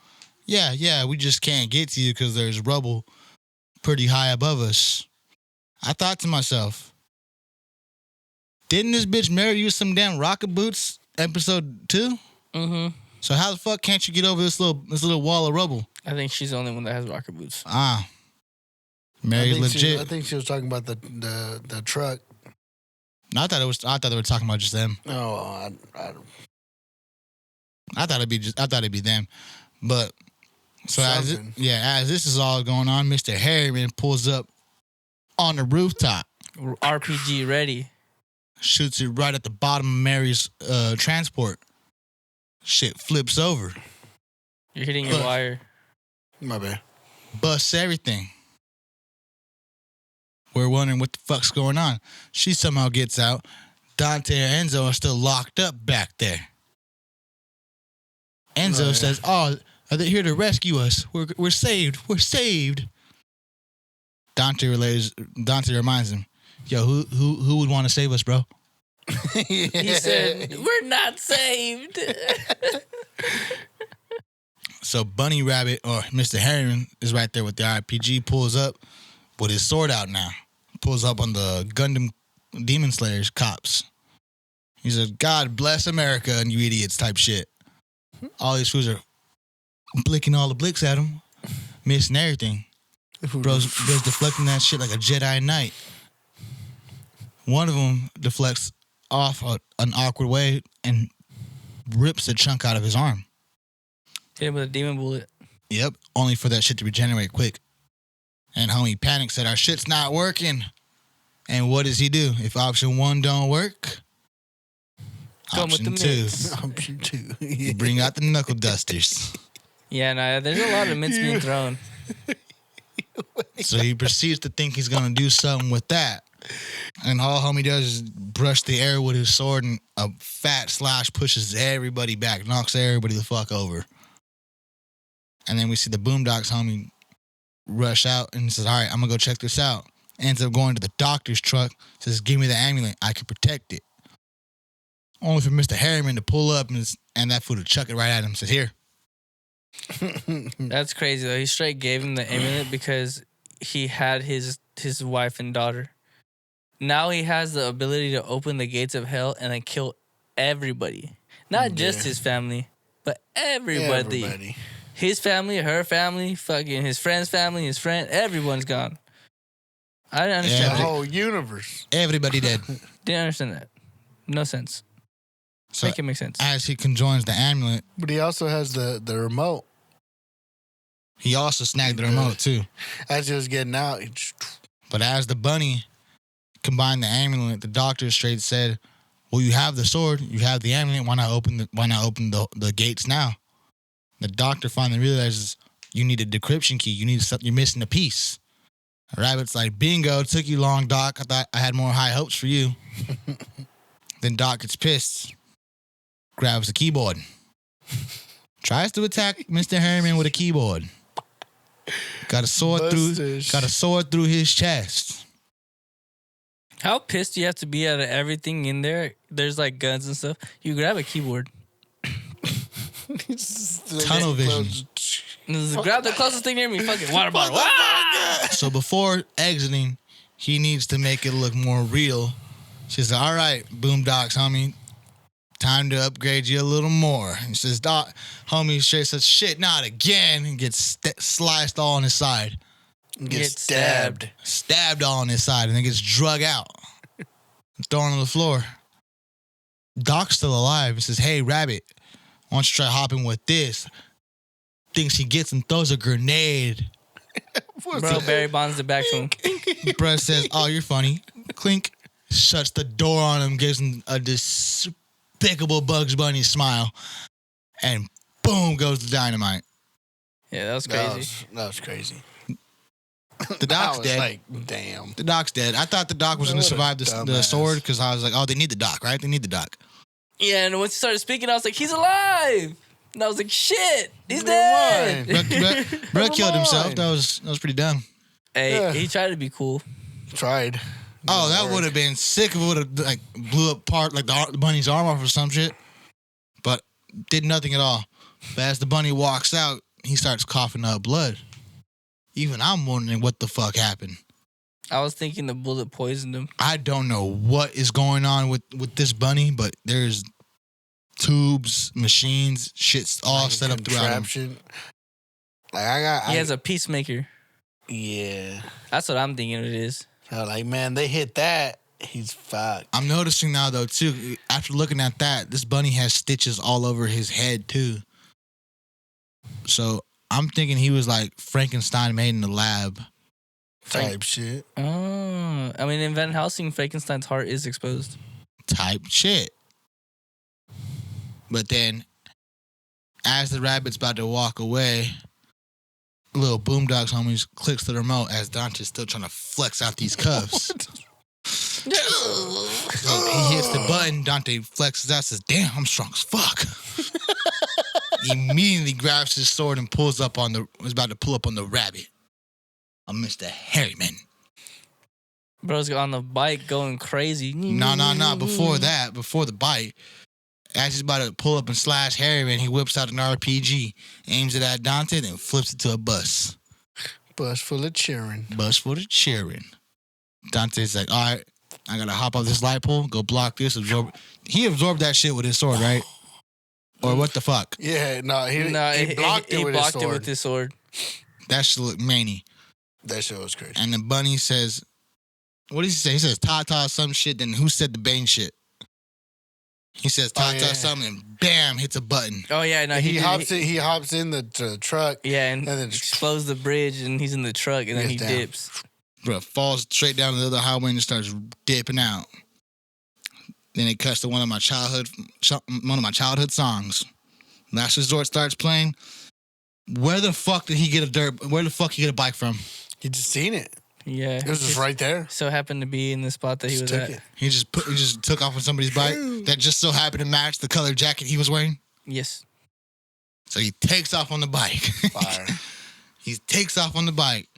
Yeah, we just can't get to you because there's rubble pretty high above us. I thought to myself, didn't this bitch Mary use some damn rocket boots episode 2? Mm-hmm. So how the fuck can't you get over this little wall of rubble? I think she's the only one that has rocket boots. Mary's legit. I think she was talking about the truck. No, I thought they were talking about just them. Oh, I thought it'd be them. But so as this is all going on, Mr. Harriman pulls up on the rooftop. RPG ready. Shoots it right at the bottom of Mary's transport. Shit flips over. You're hitting your wire. My bad. Busts everything. We're wondering what the fuck's going on. She somehow gets out. Dante and Enzo are still locked up back there. Enzo says, "Oh, are they here to rescue us? We're saved. We're saved." Dante reminds him, "Yo, who would want to save us, bro?" He said, "We're not saved." So Bunny Rabbit, or Mr. Harriman, is right there with the RPG, pulls up with his sword out now. Pulls up on the Gundam Demon Slayers cops. He says, "God bless America and you idiots," type shit. All these fools are blicking all the blicks at him, missing everything. Bro's deflecting that shit like a Jedi Knight. One of them deflects off an awkward way and rips a chunk out of his arm. Hit him with a demon bullet. Yep, only for that shit to regenerate quick. And homie panics, said, "Our shit's not working." And what does he do? If option 1 don't work, Come with option the 2. mitts. Option 2. You bring out the knuckle dusters. Yeah, no, there's a lot of mitts being thrown. So he proceeds to think he's going to do something with that. And all homie does is brush the air with his sword, and a fat slash pushes everybody back, knocks everybody the fuck over. And then we see the Boondocks homie rush out and says, "All right, I'm going to go check this out." Ends up going to the doctor's truck, says, "Give me the amulet. I can protect it." Only for Mr. Harriman to pull up and that fool to chuck it right at him. Says, "Here." That's crazy though. He straight gave him the amulet because he had his wife and daughter. Now he has the ability to open the gates of hell and then kill everybody. Not just his family, but everybody. His family, her family, fucking his friend's family, his friend, everyone's gone. I didn't understand The that. whole universe. Everybody dead. Didn't understand that. No sense. So Make it make sense. as he conjoins the amulet, But he also has the remote. he also snagged the remote too. As he was getting out, he just, But as the bunny combined the amulet, the doctor straight said, "Well, you have the sword, you have the amulet. Why not open the gates now?" The doctor finally realizes you need a decryption key. You need something. You're missing a piece. Rabbit's like, "Bingo, took you long, Doc. I thought I had more high hopes for you." Then Doc gets pissed, grabs the keyboard, tries to attack Mr. Harriman with a keyboard. Got a sword through his chest. How pissed do you have to be out of everything in there? There's like guns and stuff. You grab a keyboard. Tunnel vision. Grab the closest thing near me. Fucking water bottle. Ah! So before exiting, he needs to make it look more real. She says, "All right, Boondocks, homie, time to upgrade you a little more." He says, "Doc," homie straight says, "Shit, not again," and gets sliced all on his side. gets stabbed. Stabbed all on his side, and then gets drug out. Thrown on the floor. Doc's still alive. He says, "Hey, Rabbit, why don't you try hopping with this?" Thinks he gets and throws a grenade. Bro, Barry bonds it back to him. Bruh says, "Oh, you're funny." Clink. Shuts the door on him, gives him a despicable Bugs Bunny smile. And boom goes the dynamite. Yeah, that was crazy. That was crazy. The Doc's I was dead. like, damn. The Doc's dead. I thought the Doc was going to survive the dumbass. sword because I was like, oh, they need the Doc, right? They need the Doc. Yeah, and once he started speaking, I was like, he's alive. And I was like, shit, he's Never dead. Bruh killed himself. That was pretty dumb. Hey, Yeah. he tried to be cool. Tried. Oh, that would have been sick if it would have like blew apart like the bunny's arm off or some shit. But did nothing at all. But as the bunny walks out, he starts coughing up blood. Even I'm wondering what the fuck happened. I was thinking the bullet poisoned him. I don't know what is going on with this bunny, but there's tubes, machines, shit's all Like set up throughout him. contraption. He has a peacemaker. Yeah. That's what I'm thinking it is. I was like, man, they hit that. He's fucked. I'm noticing now though too, after looking at that, this bunny has stitches all over his head too. So I'm thinking he was like Frankenstein made in the lab. Type shit. Oh, I mean, in Van Helsing, Frankenstein's heart is exposed. Type shit. But then, as the rabbit's about to walk away, little Boondocks homies clicks the remote as Dante's still trying to flex out these cuffs. So he hits the button. Dante flexes out, says, "Damn, I'm strong as fuck." He immediately grabs his sword and was about to pull up on the rabbit. Mr. Harriman. Bro's on the bike going crazy. No. Before the bite, as he's about to pull up and slash Harriman, he whips out an RPG, aims it at Dante, then flips it to a bus. Bus full of cheering. Dante's like, all right, I gotta hop off this light pole, go block this, absorb. He absorbed that shit with his sword, right? Or what the fuck? Yeah, he blocked it with his sword. That shit looked manny. That shit was crazy. And the bunny says, what does he say? He says, ta-ta, some shit. Then who said the Bane shit? He says, ta-ta, something, and bam, hits a button. Oh, yeah. No, he hops in the truck. Yeah, and then explodes the bridge, and he's in the truck, and then he dips. Bro, falls straight down the other highway and starts dipping out. Then it cuts to one of my childhood songs. Last Resort starts playing. Where the fuck did he get a bike from? He just seen it. Yeah, it was just right there. So happened to be in the spot that he was at. He just took off on somebody's bike that just so happened to match the color jacket he was wearing. Yes. So he takes off on the bike. Fire. He takes off on the bike.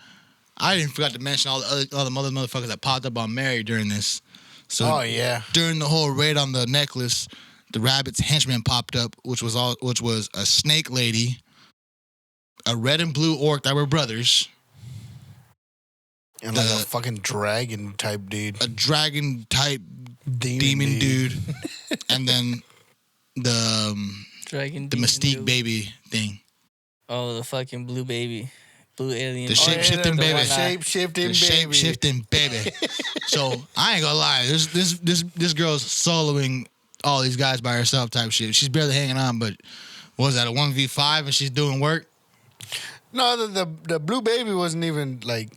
I didn't forget to mention all the motherfuckers that popped up on Mary during this. So during the whole raid on the necklace, the rabbit's henchman popped up, which was a snake lady, a red and blue orc that were brothers. And like a fucking dragon type dude. A dragon type demon dude. And then the Mystique baby thing. Oh, the fucking blue baby. Blue alien. The shape-shifting baby. Shape-shifting baby. So, I ain't gonna lie. This girl's soloing all these guys by herself type shit. She's barely hanging on, but what was that, a 1v5 and she's doing work? No, the blue baby wasn't even like...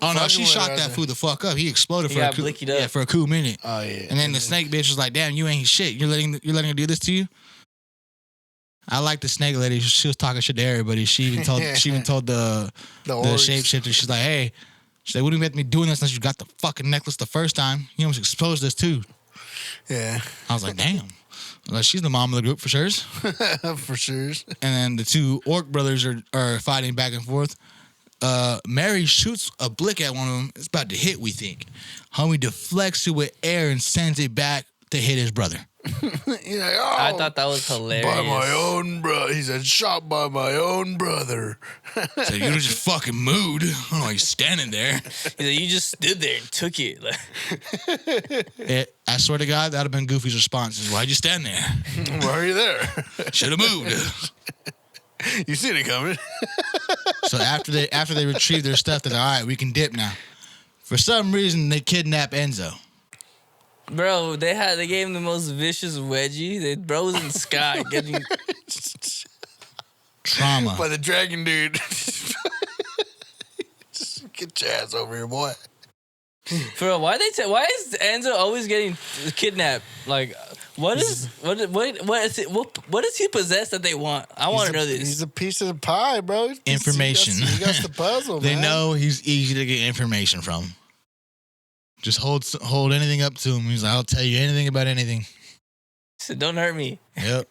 Oh, no, she shot that fool the fuck up. He exploded for a cool minute. Oh, yeah. And then the snake bitch was like, damn, you ain't shit. You're letting her do this to you? I like the snake lady. She was talking shit to everybody. She even told the shapeshifter, she's like, hey, she's like, what do you make me doing this unless you got the fucking necklace the first time? You almost exposed us too. Yeah. I was like, damn. Well, she's the mom of the group for sure. For sure. And then the two orc brothers are fighting back and forth. Mary shoots a blick at one of them. It's about to hit, we think. Homie deflects it with air and sends it back to hit his brother. Like, I thought that was hilarious. By my own brother. He said, shot by my own brother. So you just fucking moved. I don't know why you're standing there. He said, you just stood there and took it. I swear to God, that would have been Goofy's response. Why'd you stand there? Why are you there? Should have moved. You seen it coming. So after they retrieve their stuff, they're like, all right, we can dip now. For some reason, they kidnap Enzo. Bro, they gave him the most vicious wedgie. Bro was in the sky getting trauma by the dragon dude. Just get your ass over here, boy. Bro, why is Enzo always getting kidnapped? Like, what is he possessed that they want? I want to know this. He's a piece of the pie, bro. Information. He got the puzzle. They know he's easy to get information from. Just hold anything up to him. He's like, I'll tell you anything about anything. So don't hurt me. Yep.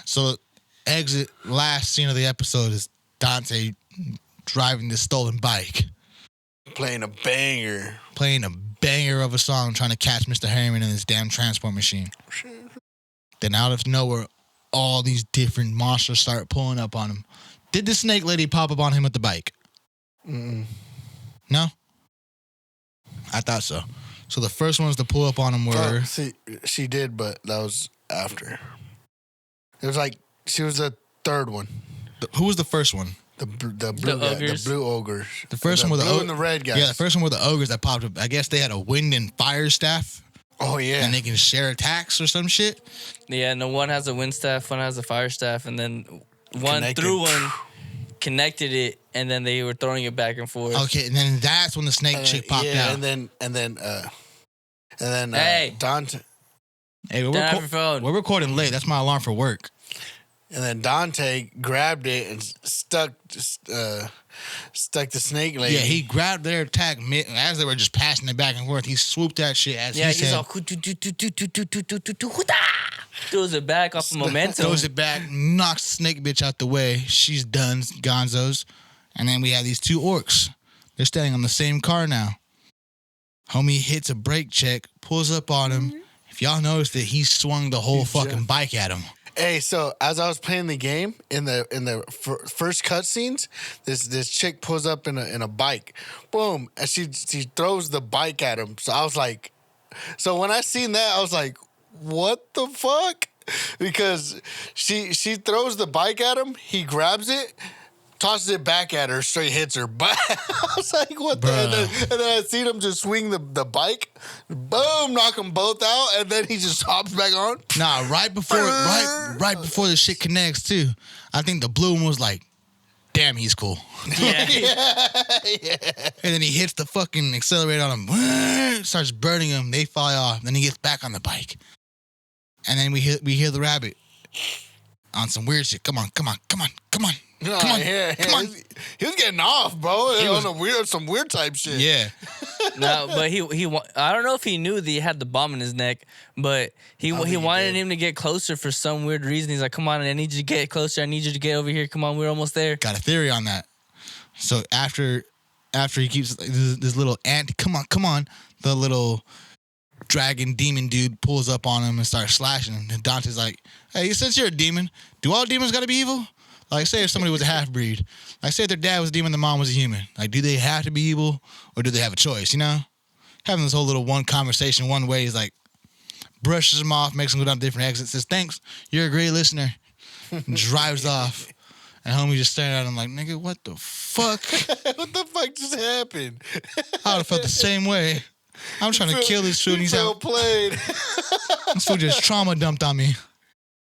So last scene of the episode is Dante driving this stolen bike. Playing a banger of a song, trying to catch Mr. Harriman in this damn transport machine. Then out of nowhere, all these different monsters start pulling up on him. Did the snake lady pop up on him with the bike? Mm-mm. No? I thought so. So the first ones to pull up on him were... she did, but that was after. It was like, she was the third one. Who was the first one? The blue ogres. The first one were the blue and the red guys. Yeah, the first one were the ogres that popped up. I guess they had a wind and fire staff. Oh, yeah. And they can share attacks or some shit. Yeah, no, one has a wind staff, one has a fire staff, and then one threw one, connected it, and then they were throwing it back and forth. Okay, and then that's when the snake chick popped out. and then Dante. Hey, we're recording late. That's my alarm for work. And then Dante grabbed it and stuck the snake lady. Yeah, he grabbed their attack as they were just passing it back and forth. He swooped that shit as he said. He's all throws it back off of momentum. Throws it back, knocks Snake Bitch out the way. She's done, gonzos. And then we have these two orcs. They're standing on the same car now. Homie hits a brake check, pulls up on him. If y'all noticed that he swung the whole fucking bike at him. Hey, so as I was playing the game in the first cutscenes, this chick pulls up in a bike, boom, and she throws the bike at him. So I was like, so when I seen that, I was like, what the fuck? Because she throws the bike at him, he grabs it, tosses it back at her, straight hits her. But I was like, what the? And then I seen him just swing the bike, boom, knock them both out, and then he just hops back on. Nah, right before the shit connects too. I think the blue one was like, damn, he's cool. Yeah. And then he hits the fucking accelerator on him, starts burning him. They fly off. Then he gets back on the bike, and then we hear the rabbit on some weird shit. Come on. Come on. He was getting off, bro. On some weird type shit. Yeah. No, but he I don't know if he knew that he had the bomb in his neck, but he wanted him to get closer for some weird reason. He's like, "Come on, I need you to get closer. I need you to get over here. Come on, we're almost there." Got a theory on that. So after he keeps this little ant, come on, the little dragon demon dude pulls up on him and starts slashing him. And Dante's like, "Hey, since you're a demon, do all demons gotta be evil? Like, say if somebody was a half-breed. Like, say if their dad was a demon, the mom was a human. Like, do they have to be evil or do they have a choice, you know?" Having this whole little one conversation one way, he's like, brushes him off, makes him go down different exits, says, "Thanks, you're a great listener." And drives off. And homie just staring at him like, "Nigga, what the fuck?" What the fuck just happened? I would have felt the same way. I'm trying to kill this fool. He felt played. This fool just trauma dumped on me.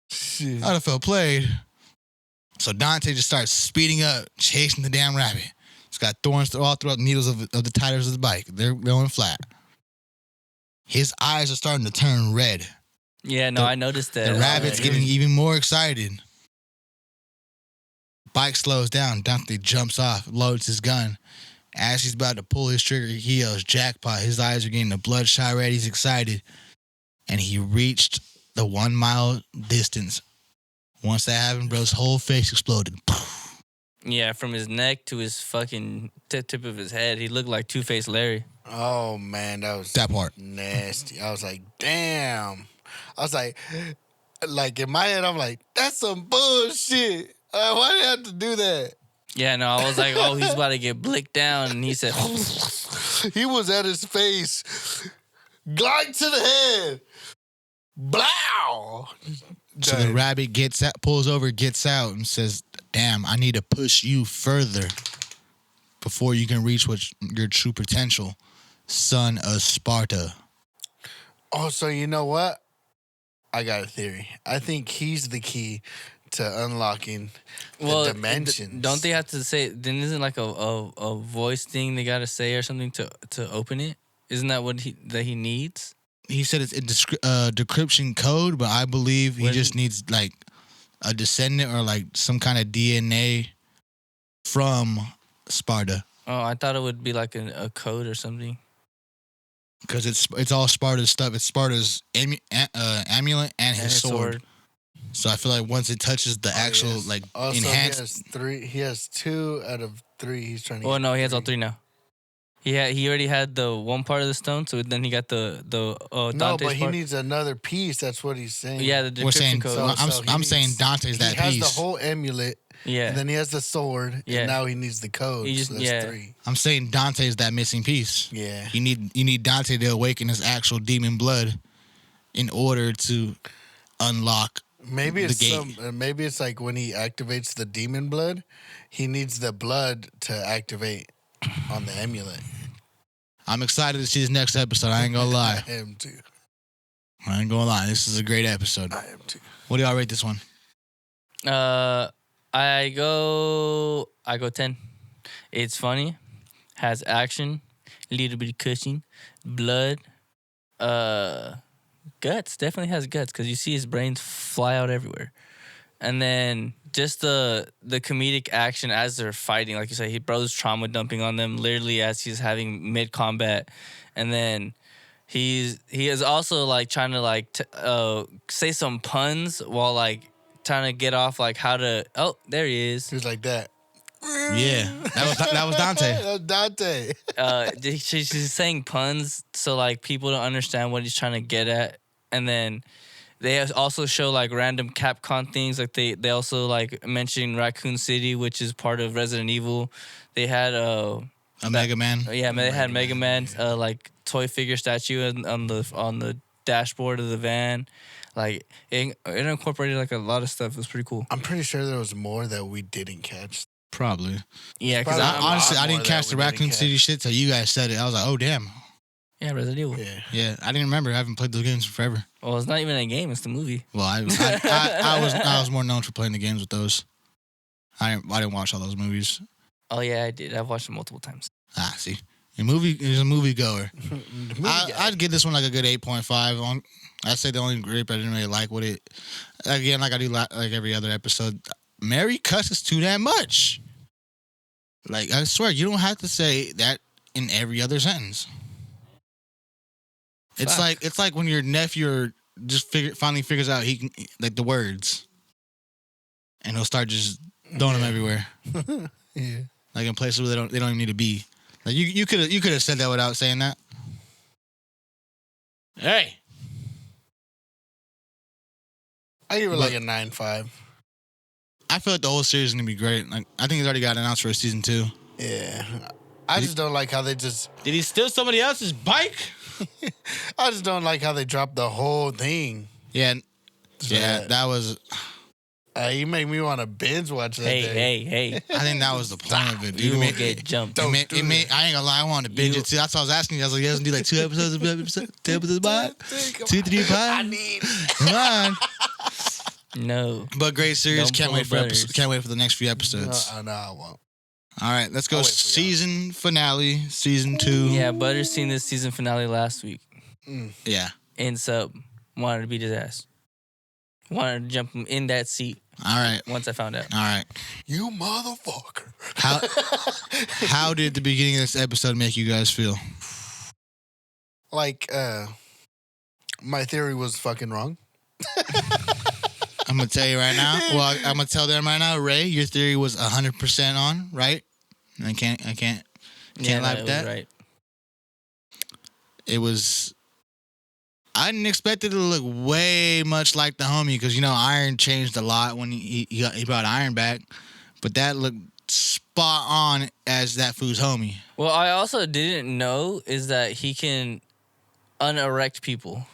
Shit. I'd have felt played. So Dante just starts speeding up, chasing the damn rabbit. It's got thorns all throughout the needles of the tires of the bike. They're going flat. His eyes are starting to turn red. Yeah, no, I noticed that. The rabbit's getting even more excited. Bike slows down. Dante jumps off, loads his gun. As he's about to pull his trigger, he yells, "Jackpot." His eyes are getting the bloodshot red. He's excited. And he reached the 1 mile distance. Once that happened, bro's whole face exploded. Yeah, from his neck to his fucking tip of his head, he looked like Two-Faced Larry. Oh, man, that was That part. nasty. I was like, damn. I was like in my head, I'm like, that's some bullshit. Why did I have to do that? Yeah, no, I was like, oh, he's about to get blicked down, and he said, He was at his face. Glide to the head. Blow. So the rabbit gets out, pulls over, gets out, and says, "Damn, I need to push you further before you can reach your true potential, son of Sparta." Oh, so you know what? I got a theory. I think he's the key to unlocking the dimensions. Don't they have to say? Then isn't like a voice thing they got to say or something to open it? Isn't that what he needs? He said it's a decryption code, but I believe he just needs like a descendant or like some kind of DNA from Sparta. Oh, I thought it would be like a code or something. Because it's all Sparta's stuff. It's Sparta's amulet and his sword. So I feel like once it touches the actual like enhanced, he has 2 out of 3. He's trying to. Oh no, he has all 3 now. He already had the one part of the stone, so then he got the Dante's no, but he part. needs another piece. That's what he's saying. Yeah, the we're decryption saying. code. I'm saying Dante's that piece. He has the whole amulet. Yeah. And then he has the sword. Yeah. And now he needs the code. So that's 3. I'm saying Dante's that missing piece. Yeah. You need Dante to awaken his actual demon blood in order to unlock. Maybe the gate. Maybe it's like when he activates the demon blood, he needs the blood to activate on the amulet. I'm excited to see this next episode. I ain't gonna lie. I am too. I ain't gonna lie. This is a great episode. I am too. What do y'all rate this one? I go 10. It's funny, has action, a little bit of cushing, blood, guts. Definitely has guts because you see his brains fly out everywhere. And then just the comedic action as they're fighting, like you said, he bro's trauma dumping on them literally as he's having mid combat, and then he is also like trying to like say some puns while like trying to get off like how to. Oh, there he is. He was like that. Yeah, that was Dante. That was Dante. She's saying puns so like people don't understand what he's trying to get at, and then. They also show like random Capcom things. Like they also like mentioned Raccoon City, which is part of Resident Evil. They had a Mega Man. Yeah, they had Mega Man like toy figure statue on the dashboard of the van. Like it incorporated like a lot of stuff. It was pretty cool. I'm pretty sure there was more that we didn't catch. Probably. Yeah, because honestly I didn't catch the Raccoon City shit till you guys said it. I was like, oh damn. Yeah, Resident Evil. Yeah. I didn't remember. I haven't played those games in forever. Well, it's not even a game; it's the movie. Well, I was more known for playing the games with those. I didn't watch all those movies. Oh yeah, I did. I've watched them multiple times. See, he's a movie goer. I'd give this one like a good 8.5 on. I'd say the only grape I didn't really like with it. Again, like I do like every other episode. Mary cusses too damn much. Like I swear, you don't have to say that in every other sentence. It's like when your nephew just finally figures out he can like the words, and he'll start just throwing them everywhere. Yeah, like in places where they don't even need to be. Like you could have said that without saying that. Hey, I give it like a 9.5. I feel like the whole series is gonna be great. Like I think it's already got announced for a season 2. Yeah, I just don't like how they just. Did he steal somebody else's bike? I just don't like how they dropped the whole thing. Yeah, that was. You make me want to binge watch that. Hey! I think that was the point of it. Dude. You will get jumped. I ain't gonna lie. I wanted to binge it too. That's what I was asking you. I was like, you guys do like 2 episodes, 2 episodes, pod, 2, 3 pod. I need. Come on. No, but great series. Can't wait for the next few episodes. No, I won't. All right, let's go season finale, season 2. Yeah, Butter's seen this season finale last week. Yeah. In sub, wanted to beat his ass. Wanted to jump him in that seat. All right. Once I found out. All right. You motherfucker. How did the beginning of this episode make you guys feel? Like, my theory was fucking wrong. I'm gonna tell you right now. Well, I'm gonna tell them right now, Ray. Your theory was 100% on, right? I can't lie with that. Right. It was. I didn't expect it to look way much like the homie because Iron changed a lot when he brought Iron back, but that looked spot on as that fool's homie. Well, I also didn't know is that he can unerect people.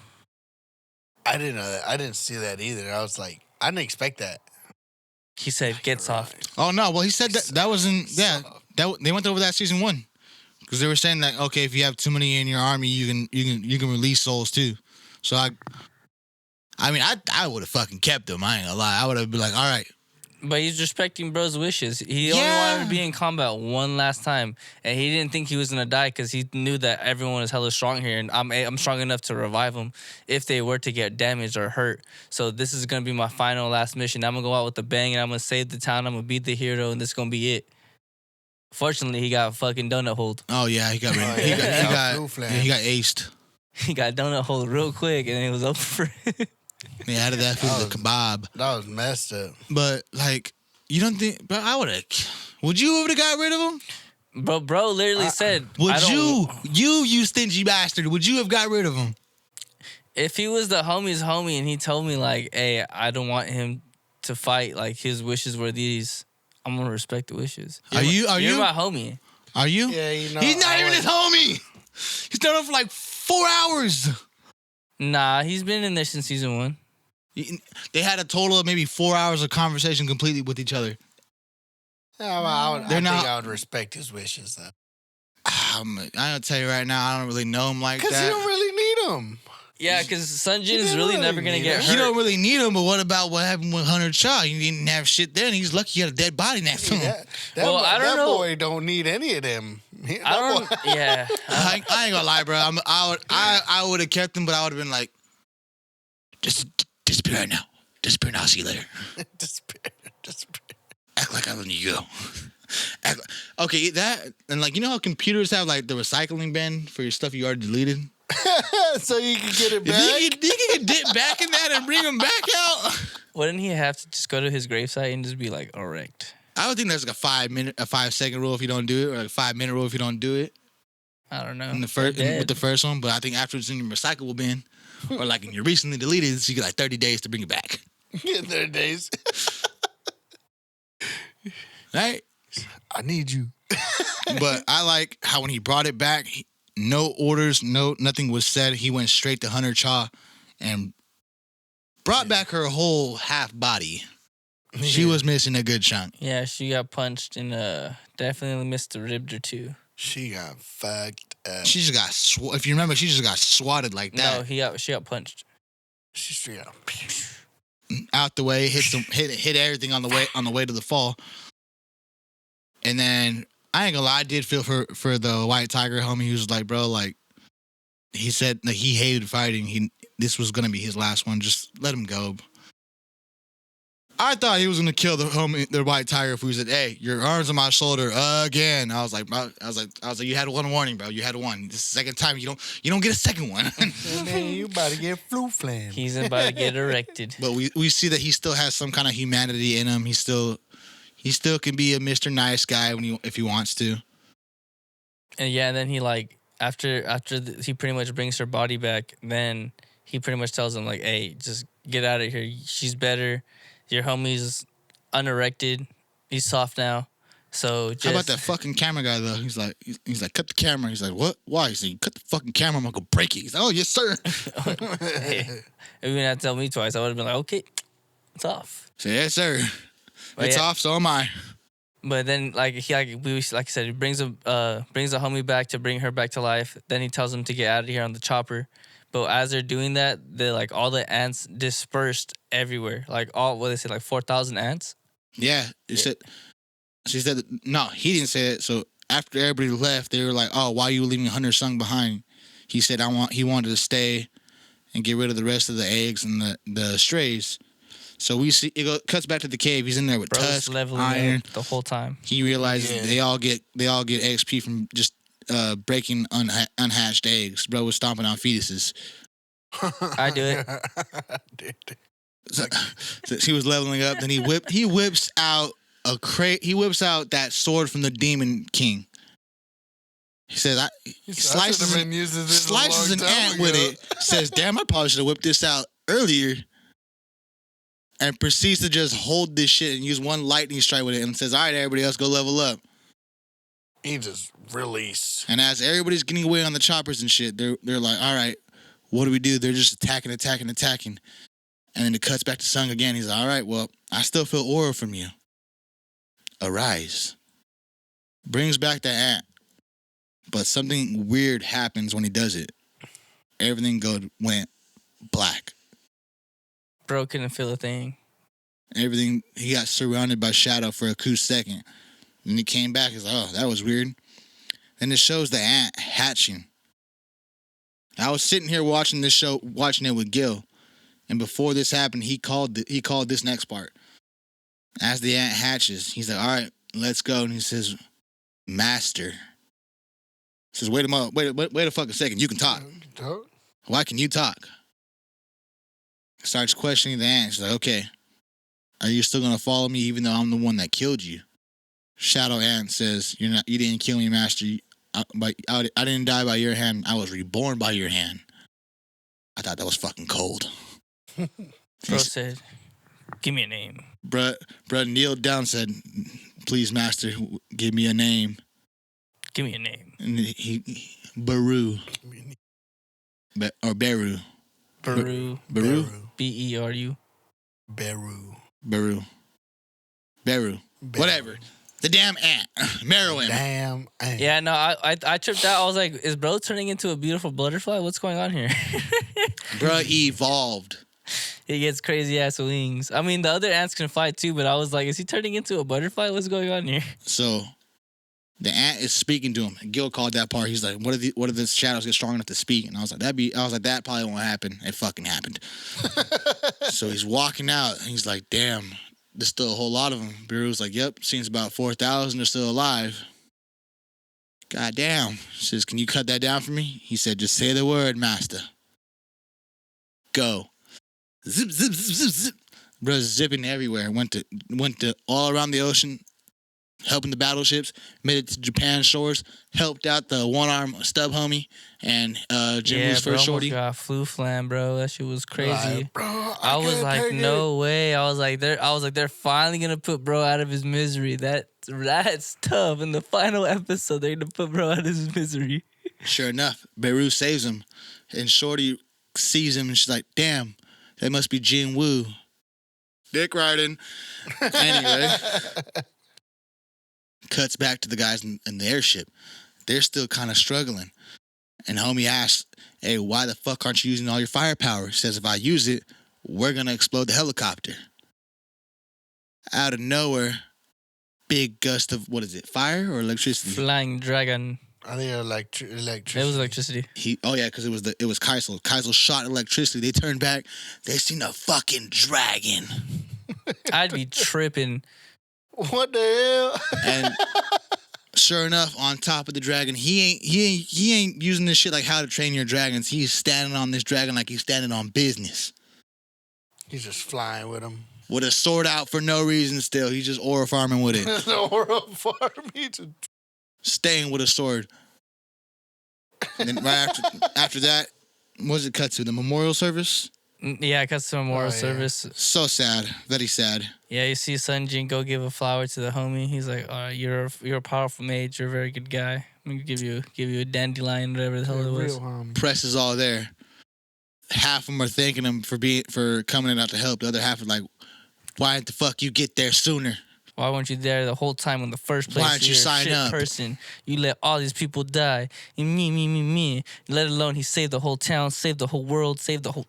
I didn't know that. I didn't see that either. I was like, I didn't expect that. He said, "Get soft." Oh no! Well, he said that wasn't. Yeah, they went over that season 1 because they were saying that okay, if you have too many in your army, you can release souls too. So I would have fucking kept them. I ain't gonna lie. I would have been like, all right. But he's respecting bro's wishes. He only wanted to be in combat one last time, and he didn't think he was gonna die because he knew that everyone is hella strong here, and I'm strong enough to revive them if they were to get damaged or hurt. So this is gonna be my final last mission. I'm gonna go out with a bang, and I'm gonna save the town. I'm gonna beat the hero, and this is gonna be it. Fortunately, he got fucking donut hold. Oh yeah, he got he got aced. He got donut hold real quick, and it was over for him. Yeah, out of that food, the kebab. That was messed up. But like, you don't think? But I would have. Would you have got rid of him? Bro literally said. Would you stingy bastard? Would you have got rid of him? If he was the homie's homie and he told me like, "Hey, I don't want him to fight. Like his wishes were these," I'm gonna respect the wishes. Are you my homie? Are you? Yeah, he's not even his homie. He's done it for like 4 hours. Nah, he's been in there since season 1. They had a total of maybe 4 hours of conversation completely with each other. Yeah, I think I would respect his wishes, though. I'm gonna tell you right now, I don't really know him like that. Because you don't really need him. Yeah, because Sunjin is really never gonna get hurt. You don't really need him, but what about what happened with Hunter Shaw? You didn't have shit then. He's lucky he had a dead body next to him. That boy don't need any of them. Yeah. I ain't gonna lie, bro. I would have kept him, but I would have been like, just disappear right now. Disappear now, see you later. Disappear. Act like I let you go. Okay, that, and like, you know how computers have like the recycling bin for your stuff you already deleted? So you can get it back? You think you can dip back in that and bring them back out? Wouldn't he have to just go to his gravesite and just be like, erect? I would think there's like a 5 second rule if you don't do it, or like a 5 minute rule if you don't do it. I don't know. With the first one, but I think after it's in your recyclable bin, or like in your recently deleted, so you get like 30 days to bring it back. 30 days. Right? I need you. But I like how when he brought it back, no orders, nothing was said. He went straight to Hunter Cha and brought back her whole half body. She was missing a good chunk. Yeah, she got punched and definitely missed a rib or two. She got fucked up. She just got if you remember, she just got swatted like that. No, she got punched. She straight out. Out the way, hit everything on the way to the fall. And then I ain't gonna lie, I did feel for the White Tiger homie. He was like, bro, like he said like he hated fighting. This was gonna be his last one. Just let him go. I thought he was gonna kill the White Tiger if he said, "Hey, your arms on my shoulder again." I was like, you had one warning, bro. You had one. This is the second time. You don't get a second one. Man, you about to get flu-flam. He's about to get erected. But we see that he still has some kind of humanity in him. He still can be a Mr. Nice guy if he wants to. And yeah, and then he like after he pretty much brings her body back, then he pretty much tells him like, "Hey, just get out of here. She's better. Your homie's unerected. He's soft now. So just..." How about that fucking camera guy though? He's like, cut the camera. He's like, what? Why? He's like, cut the fucking camera. I'm gonna go break it. He's like, oh yes sir. Hey, if you didn't have to tell me twice, I would have been like, okay, it's off. So yes sir. But It's yeah. off. So am I. But then like I said, he brings the homie back to bring her back to life. Then he tells him to get out of here on the chopper. But as they're doing that, like all the ants dispersed everywhere. Like what they say, like 4,000 ants. Yeah. She said no. He didn't say it. So after everybody left, they were like, oh, why are you leaving Hunter Sung behind? He said he wanted to stay and get rid of the rest of the eggs and the strays. So we see cuts back to the cave. He's in there with Tusk, Iron. The whole time. He realizes they all get XP from just breaking unhatched eggs. Bro was stomping on fetuses. I do it. So he was leveling up. Then he whips out he whips out that sword from the Demon King. He says, he slices an ant with it. Says, damn, I probably should have whipped this out earlier. And proceeds to just hold this shit and use one lightning strike with it and says, all right, everybody else go level up. He just release. And as everybody's getting away on the choppers and shit, they're like, all right, what do? They're just attacking. And then it cuts back to Sung again. He's like, all right, well, I still feel aura from you. Arise. Brings back the ant. But something weird happens when he does it. Everything went black. Bro couldn't feel a thing. Everything, he got surrounded by shadow for a cool second. And he came back, he's like, oh, that was weird. Then it shows the ant hatching. I was sitting here watching this show, watching it with Gil. And before this happened, he called this next part. As the ant hatches, he's like, all right, let's go. And he says, Master. He says, wait a fucking second, you can talk. Why can you talk? Starts questioning the ant. She's like, okay, are you still going to follow me even though I'm the one that killed you? Shadow Ant says, you didn't kill me, Master. I didn't die by your hand. I was reborn by your hand. I thought that was fucking cold. Bro said, give me a name. Bruh kneeled down and said, please, Master, give me a name. Give me a name. And Beru. Or Beru. Beru. Beru? Beru. Beru. Whatever. The damn ant. Meruem. Damn ant. Yeah, no, I tripped out. I was like, is bro turning into a beautiful butterfly? What's going on here? Bruh evolved. He gets crazy ass wings. I mean, the other ants can fly too, but I was like, is he turning into a butterfly? What's going on here? So, The ant is speaking to him. And Gil called that part. He's like, "What if the shadows get strong enough to speak?" And I was like, that probably won't happen. It fucking happened. So he's walking out, and he's like, "Damn, there's still a whole lot of them." Beru's like, "Yep, seems about 4,000 are still alive." God damn. She says, "Can you cut that down for me?" He said, "Just say the word, master. Go." Zip, zip, zip, zip, zip. Bro's zipping everywhere. Went to all around the ocean, helping the battleships. Made it to Japan shores. Helped out the one-arm stub homie and Jim Woo's first shorty. Got flu flam, bro. That shit was crazy. Bro, I was like, no way. I was like, they're finally gonna put bro out of his misery. That's tough. In the final episode, they're gonna put bro out of his misery. Sure enough, Beru saves him, and Shorty sees him, and she's like, "Damn, that must be Jin Woo." Dick riding. Anyway, cuts back to the guys in the airship. They're still kind of struggling, and homie asks, "Hey, why the fuck aren't you using all your firepower?" He says, "If I use it, we're gonna explode the helicopter." Out of nowhere, big gust of, what is it, fire or electricity? Flying dragon. I think electricity. It was electricity. Because it was Kaisel. Kaisel shot electricity. They turned back. They seen a fucking dragon. I'd be tripping. What the hell? And sure enough, on top of the dragon, he ain't using this shit like How to Train Your Dragons. He's standing on this dragon like he's standing on business. He's just flying with him. With a sword out for no reason still. He's just aura farming with it. Aura farming. Staying with a sword. And then right after that, what does it cut to? The memorial service? Yeah, it cuts to a memorial service. So sad. Very sad. Yeah, you see Sun Jin go give a flower to the homie. He's like, "You're a powerful mage. You're a very good guy. I'm gonna give you a dandelion, whatever the hell it was." Press is all there. Half of them are thanking him for coming out to help. The other half are like, "Why didn't the fuck you get there sooner? Why weren't you there the whole time in the first place? Why didn't you sign up? Person. You let all these people die. And me. Let alone he saved the whole town, saved the whole world, saved the whole...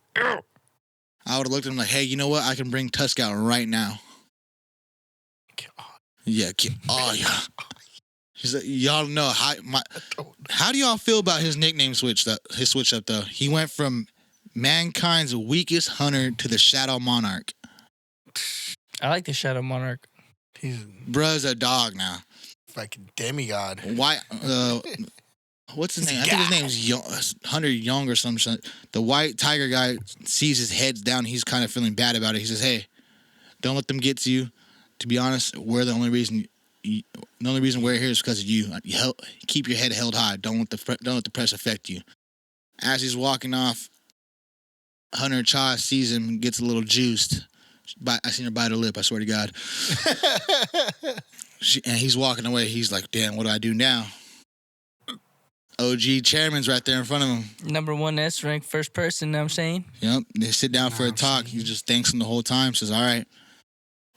I would have looked at him like, "Hey, you know what? I can bring Tusk out right now." Yeah, yeah. He's like, y'all know how do y'all feel about his nickname switch up though? He went from mankind's weakest hunter to the Shadow Monarch. I like the Shadow Monarch. Bruh's a dog now. Fucking demigod. Why? What's his name? I think his name's Hunter Young or some shit. The white tiger guy sees his head's down. He's kind of feeling bad about it. He says, "Hey, don't let them get to you. To be honest, we're the only reason we're here is because of you. Keep your head held high. Don't let the press affect you." As he's walking off, Hunter Cha sees him and gets a little juiced. I seen her bite her lip, I swear to God. And he's walking away. He's like, "Damn, what do I do now?" OG chairman's right there in front of him. Number 1 S rank, first person, know what I'm saying? Yep. They sit down for a talk. He just thanks him the whole time. Says, "All right,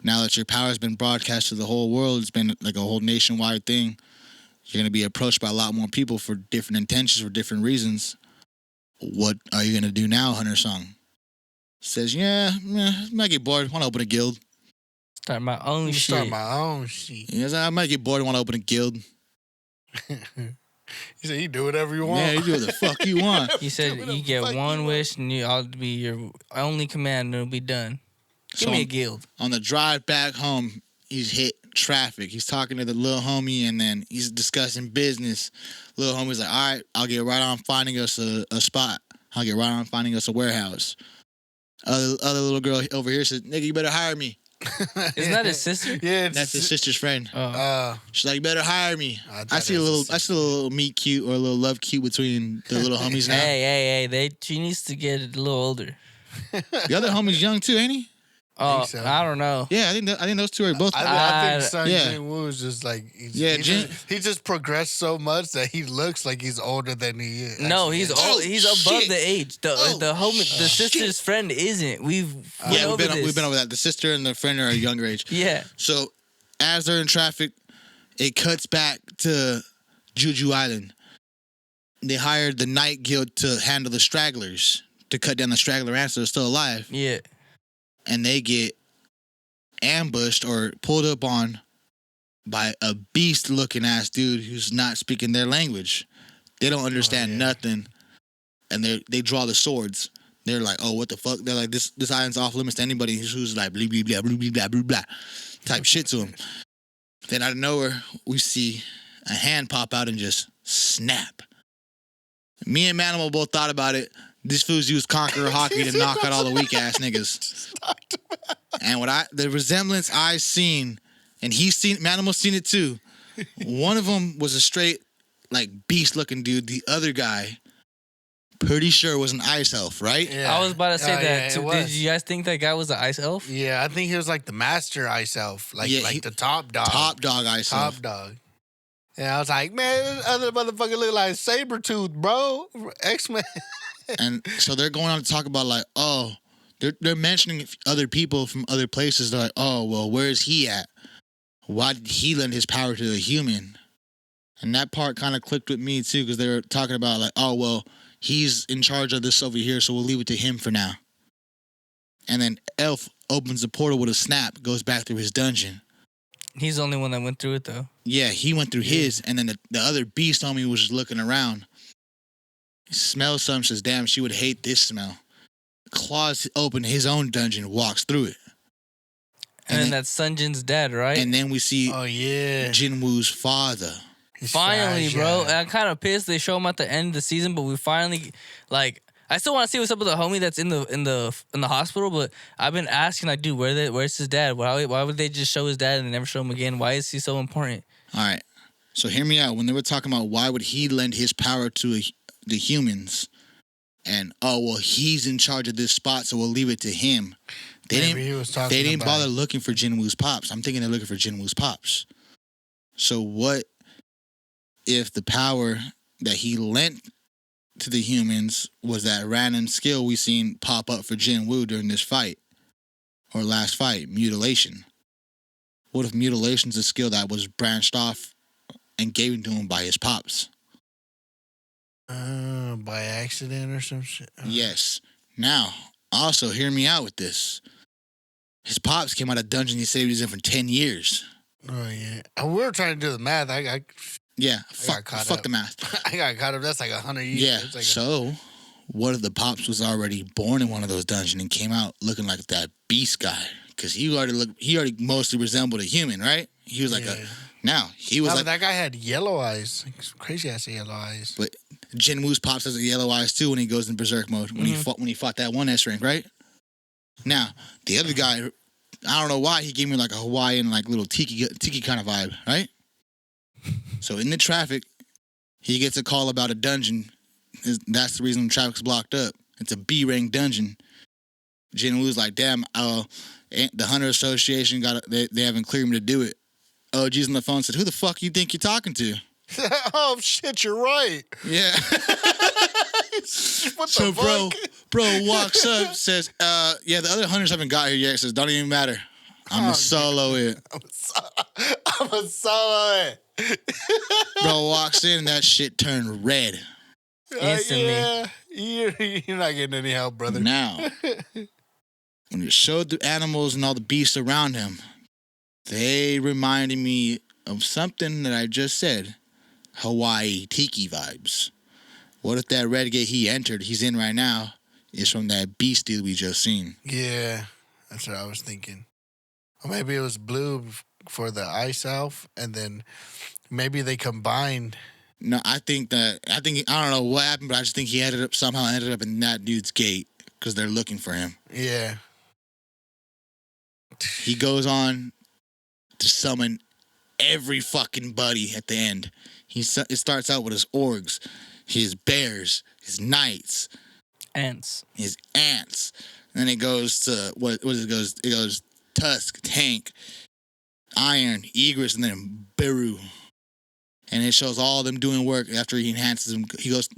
now that your power has been broadcast to the whole world, it's been like a whole nationwide thing. You're going to be approached by a lot more people for different intentions, for different reasons. What are you going to do now, Hunter Song?" Says, yeah, I might get bored. Want to open a guild. Start my own shit. He says, "I might get bored. Want to open a guild." He said, "You do whatever you want." Yeah, you do what the fuck you want. He said, "You get one wish, and I'll be your only command, and it'll be done. Give me a guild." On the drive back home, he's hit traffic. He's talking to the little homie, and then he's discussing business. Little homie's like, "All right, I'll get right on finding us a spot. I'll get right on finding us a warehouse." Other little girl over here says, "Nigga, you better hire me." Isn't that his sister? Yeah, That's his sister's friend. Oh. She's like, "You better hire me." I see a little meet cute or a little love cute between the little homies now. Hey, she needs to get a little older. The other homie's young too, ain't he? Oh, so. I don't know. Yeah, I think those two are both. I think Sun Jin Woo is just like he just progressed so much that he looks like he's older than he is. No, he's old. He's above shit. the age. The sister's friend isn't. We've been over that. The sister and the friend are a younger age. Yeah. So as they're in traffic, it cuts back to Juju Island. They hired the Night Guild to handle the stragglers, to cut down the straggler ants that are still alive. Yeah. And they get ambushed or pulled up on by a beast-looking ass dude who's not speaking their language. They don't understand nothing, and they draw the swords. They're like, oh, what the fuck? They're like, this island's off limits to anybody who's like, blah, blah, blah, blah, blah, blah, blah, type shit to him. Then out of nowhere, we see a hand pop out and just snap. Me and Manimal both thought about it. This fool's used Conqueror Hockey to knock out all the weak-ass niggas. And the resemblance I seen, and Manimal's seen it too. One of them was a straight, like, beast-looking dude. The other guy, pretty sure was an ice elf, right? Yeah. I was about to say that. Yeah, too. Did you guys think that guy was an ice elf? Yeah, I think he was like the master ice elf, like the top dog. Top dog ice elf. Top dog. Yeah, I was like, man, this other motherfucker look like Sabretooth, bro. X-Men. And so they're going on to talk about, like, oh, they're mentioning other people from other places. They're like, oh, well, where is he at? Why did he lend his power to a human? And that part kind of clicked with me, too, because they were talking about, like, oh, well, he's in charge of this over here, so we'll leave it to him for now. And then Elf opens the portal with a snap, goes back through his dungeon. He's the only one that went through it, though. Yeah, he went through his, and then the other beast on me was just looking around. He smells something, says, damn, she would hate this smell. Claws open his own dungeon, walks through it. And then that's Sunjin's dad, right? And then we see Jinwoo's father. Finally, bro. And I'm kind of pissed they show him at the end of the season, but we finally, like, I still want to see what's up with the homie that's in the hospital, but I've been asking, like, dude, where's his dad? Why would they just show his dad and never show him again? Why is he so important? All right. So hear me out. When they were talking about why would he lend his power to the humans, and oh, well, he's in charge of this spot, so we'll leave it to him. They didn't bother looking for Jinwoo's pops. I'm thinking they're looking for Jinwoo's pops. So what if the power that he lent to the humans was that random skill we seen pop up for Jinwoo during this fight? Or last fight, mutilation. What if mutilation's a skill that was branched off and given to him by his pops? By accident or some shit? Yes. Now, also, hear me out with this. His pops came out of dungeon he said he was in for 10 years. Oh, yeah. And we were trying to do the math. Fuck the math. I got caught up. That's like 100 years. Yeah, like so what if the pops was already born in one of those dungeons and came out looking like that beast guy? Because he already mostly resembled a human, right? He was like that guy had yellow eyes. Like crazy ass yellow eyes. But Jinwoo's pops has yellow eyes too when he goes in berserk mode. When he fought that one S rank, right? Now, the other guy, I don't know why, he gave me like a Hawaiian, like little tiki kind of vibe, right? So in the traffic, he gets a call about a dungeon. That's the reason the traffic's blocked up. It's a B-rank dungeon. Jinwoo's like, damn, the Hunter Association they haven't cleared me to do it. OG's on the phone said, who the fuck you think you're talking to? Oh, shit, you're right. Yeah. What the fuck? Bro walks up, says, yeah, the other hunters haven't got here yet. Says, don't even matter. I'm a solo it. I'm a solo it. Bro walks in and that shit turned red. Instantly. Yeah. You're not getting any help, brother. Now, when it showed the animals and all the beasts around him, they reminded me of something that I just said. Hawaii tiki vibes. What if that red gate he's in right now, is from that beast dude we just seen? Yeah, that's what I was thinking. Or maybe it was blue for the ice elf, and then maybe they combined. No, I don't know what happened, but I just think he somehow ended up in that dude's gate because they're looking for him. Yeah. He goes on to summon every fucking buddy at the end. It starts out with his orgs, his bears, his knights, his ants. And then it goes to it goes Tusk, Tank, Iron, Egress, and then Beru. And it shows all of them doing work after he enhances them.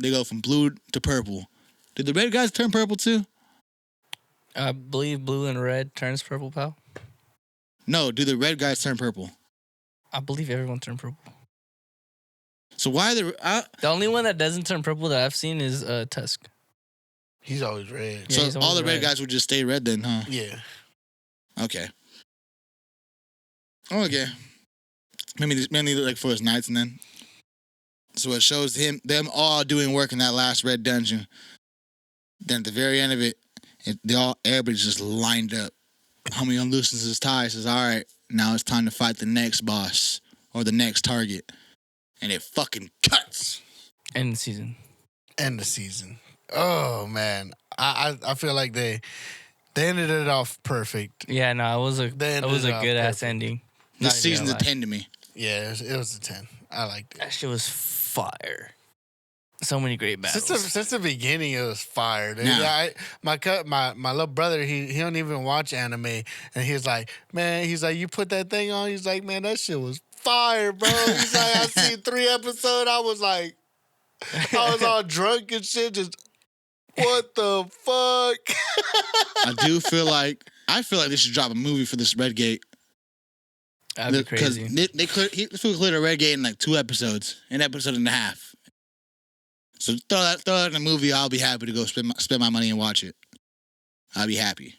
They go from blue to purple. Did the red guys turn purple too? I believe blue and red turns purple, pal. No, do the red guys turn purple? I believe everyone turned purple. So why the only one that doesn't turn purple that I've seen is Tusk. He's always red. Yeah, so all the red guys would just stay red then, huh? Yeah. Okay. mainly like for his knights and then. So it shows them all doing work in that last red dungeon. Then at the very end of it, everybody's just lined up. Homie unloosens his tie, says, all right, now it's time to fight the next boss or the next target. And it fucking cuts. End the season. End the season. Oh, man. I feel like they ended it off perfect. Yeah, no, it was a good-ass ending. This season's a 10 to me. Yeah, it was a 10. I liked it. That shit was fire. So many great battles. Since the beginning, it was fire. Dude. Yeah. My little brother, he don't even watch anime, and he's like, you put that thing on. He's like, man, that shit was fire, bro. He's like, I seen 3 episodes. I was all drunk and shit. Just what the fuck? I feel like they should drop a movie for this Red Gate. That'd be crazy. Because he cleared a Red Gate in like 2 episodes, an episode and a half. So throw that in a movie. I'll be happy to go spend my money and watch it. I'll be happy.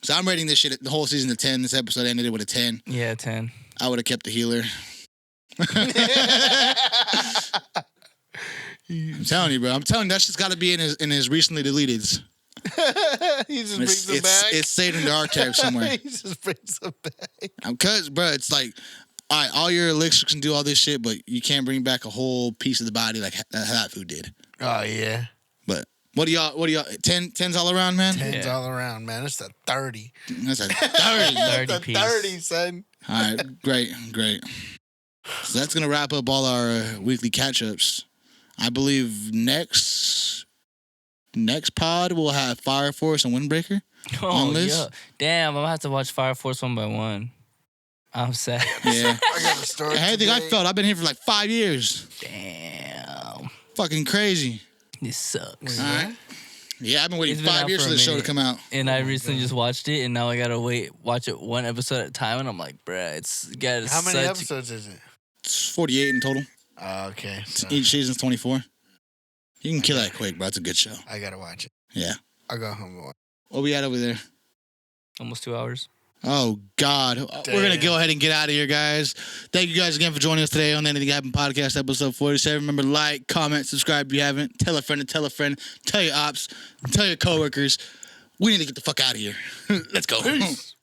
So I'm rating this shit the whole season to 10. This episode ended it with a 10. Yeah, 10. I would have kept the healer. I'm telling you, bro. That shit's got to be in his recently deleteds. He just brings them back. It's saved in the archive somewhere. He just brings them back. Because, bro, it's like, all right, all your elixirs can do all this shit, but you can't bring back a whole piece of the body like that food did. Oh, yeah. But what do y'all, 10's all around, man? 10's all around, man. It's a 30. That's a 30. That's a 30, son. All right, great. So that's going to wrap up all our weekly catch-ups. I believe next pod we'll have Fire Force and Windbreaker. Oh, yeah. Damn, I'm going to have to watch Fire Force one by one. I'm sad. Yeah. I got a story. Everything I felt, I've been here for like 5 years. Damn. Fucking crazy. This sucks. All right. Yeah, I've been waiting It's been 5 out years for for a this show to minute. come out. And I recently just watched it, and now I gotta watch it one episode at a time, and I'm like, bruh, it's got How many episodes is it? It's 48 in total. Okay. So Each season's 24. You can kill that quick, bro. It's a good show. I gotta watch it. Yeah. I'll go home and watch What we at over there? Almost 2 hours. Oh, God. We're going to go ahead and get out of here, guys. Thank you guys again for joining us today on the Anything Happened podcast, episode 47. Remember, like, comment, subscribe if you haven't. Tell a friend to tell a friend. Tell your ops. Tell your coworkers. We need to get the fuck out of here. Let's go. Peace.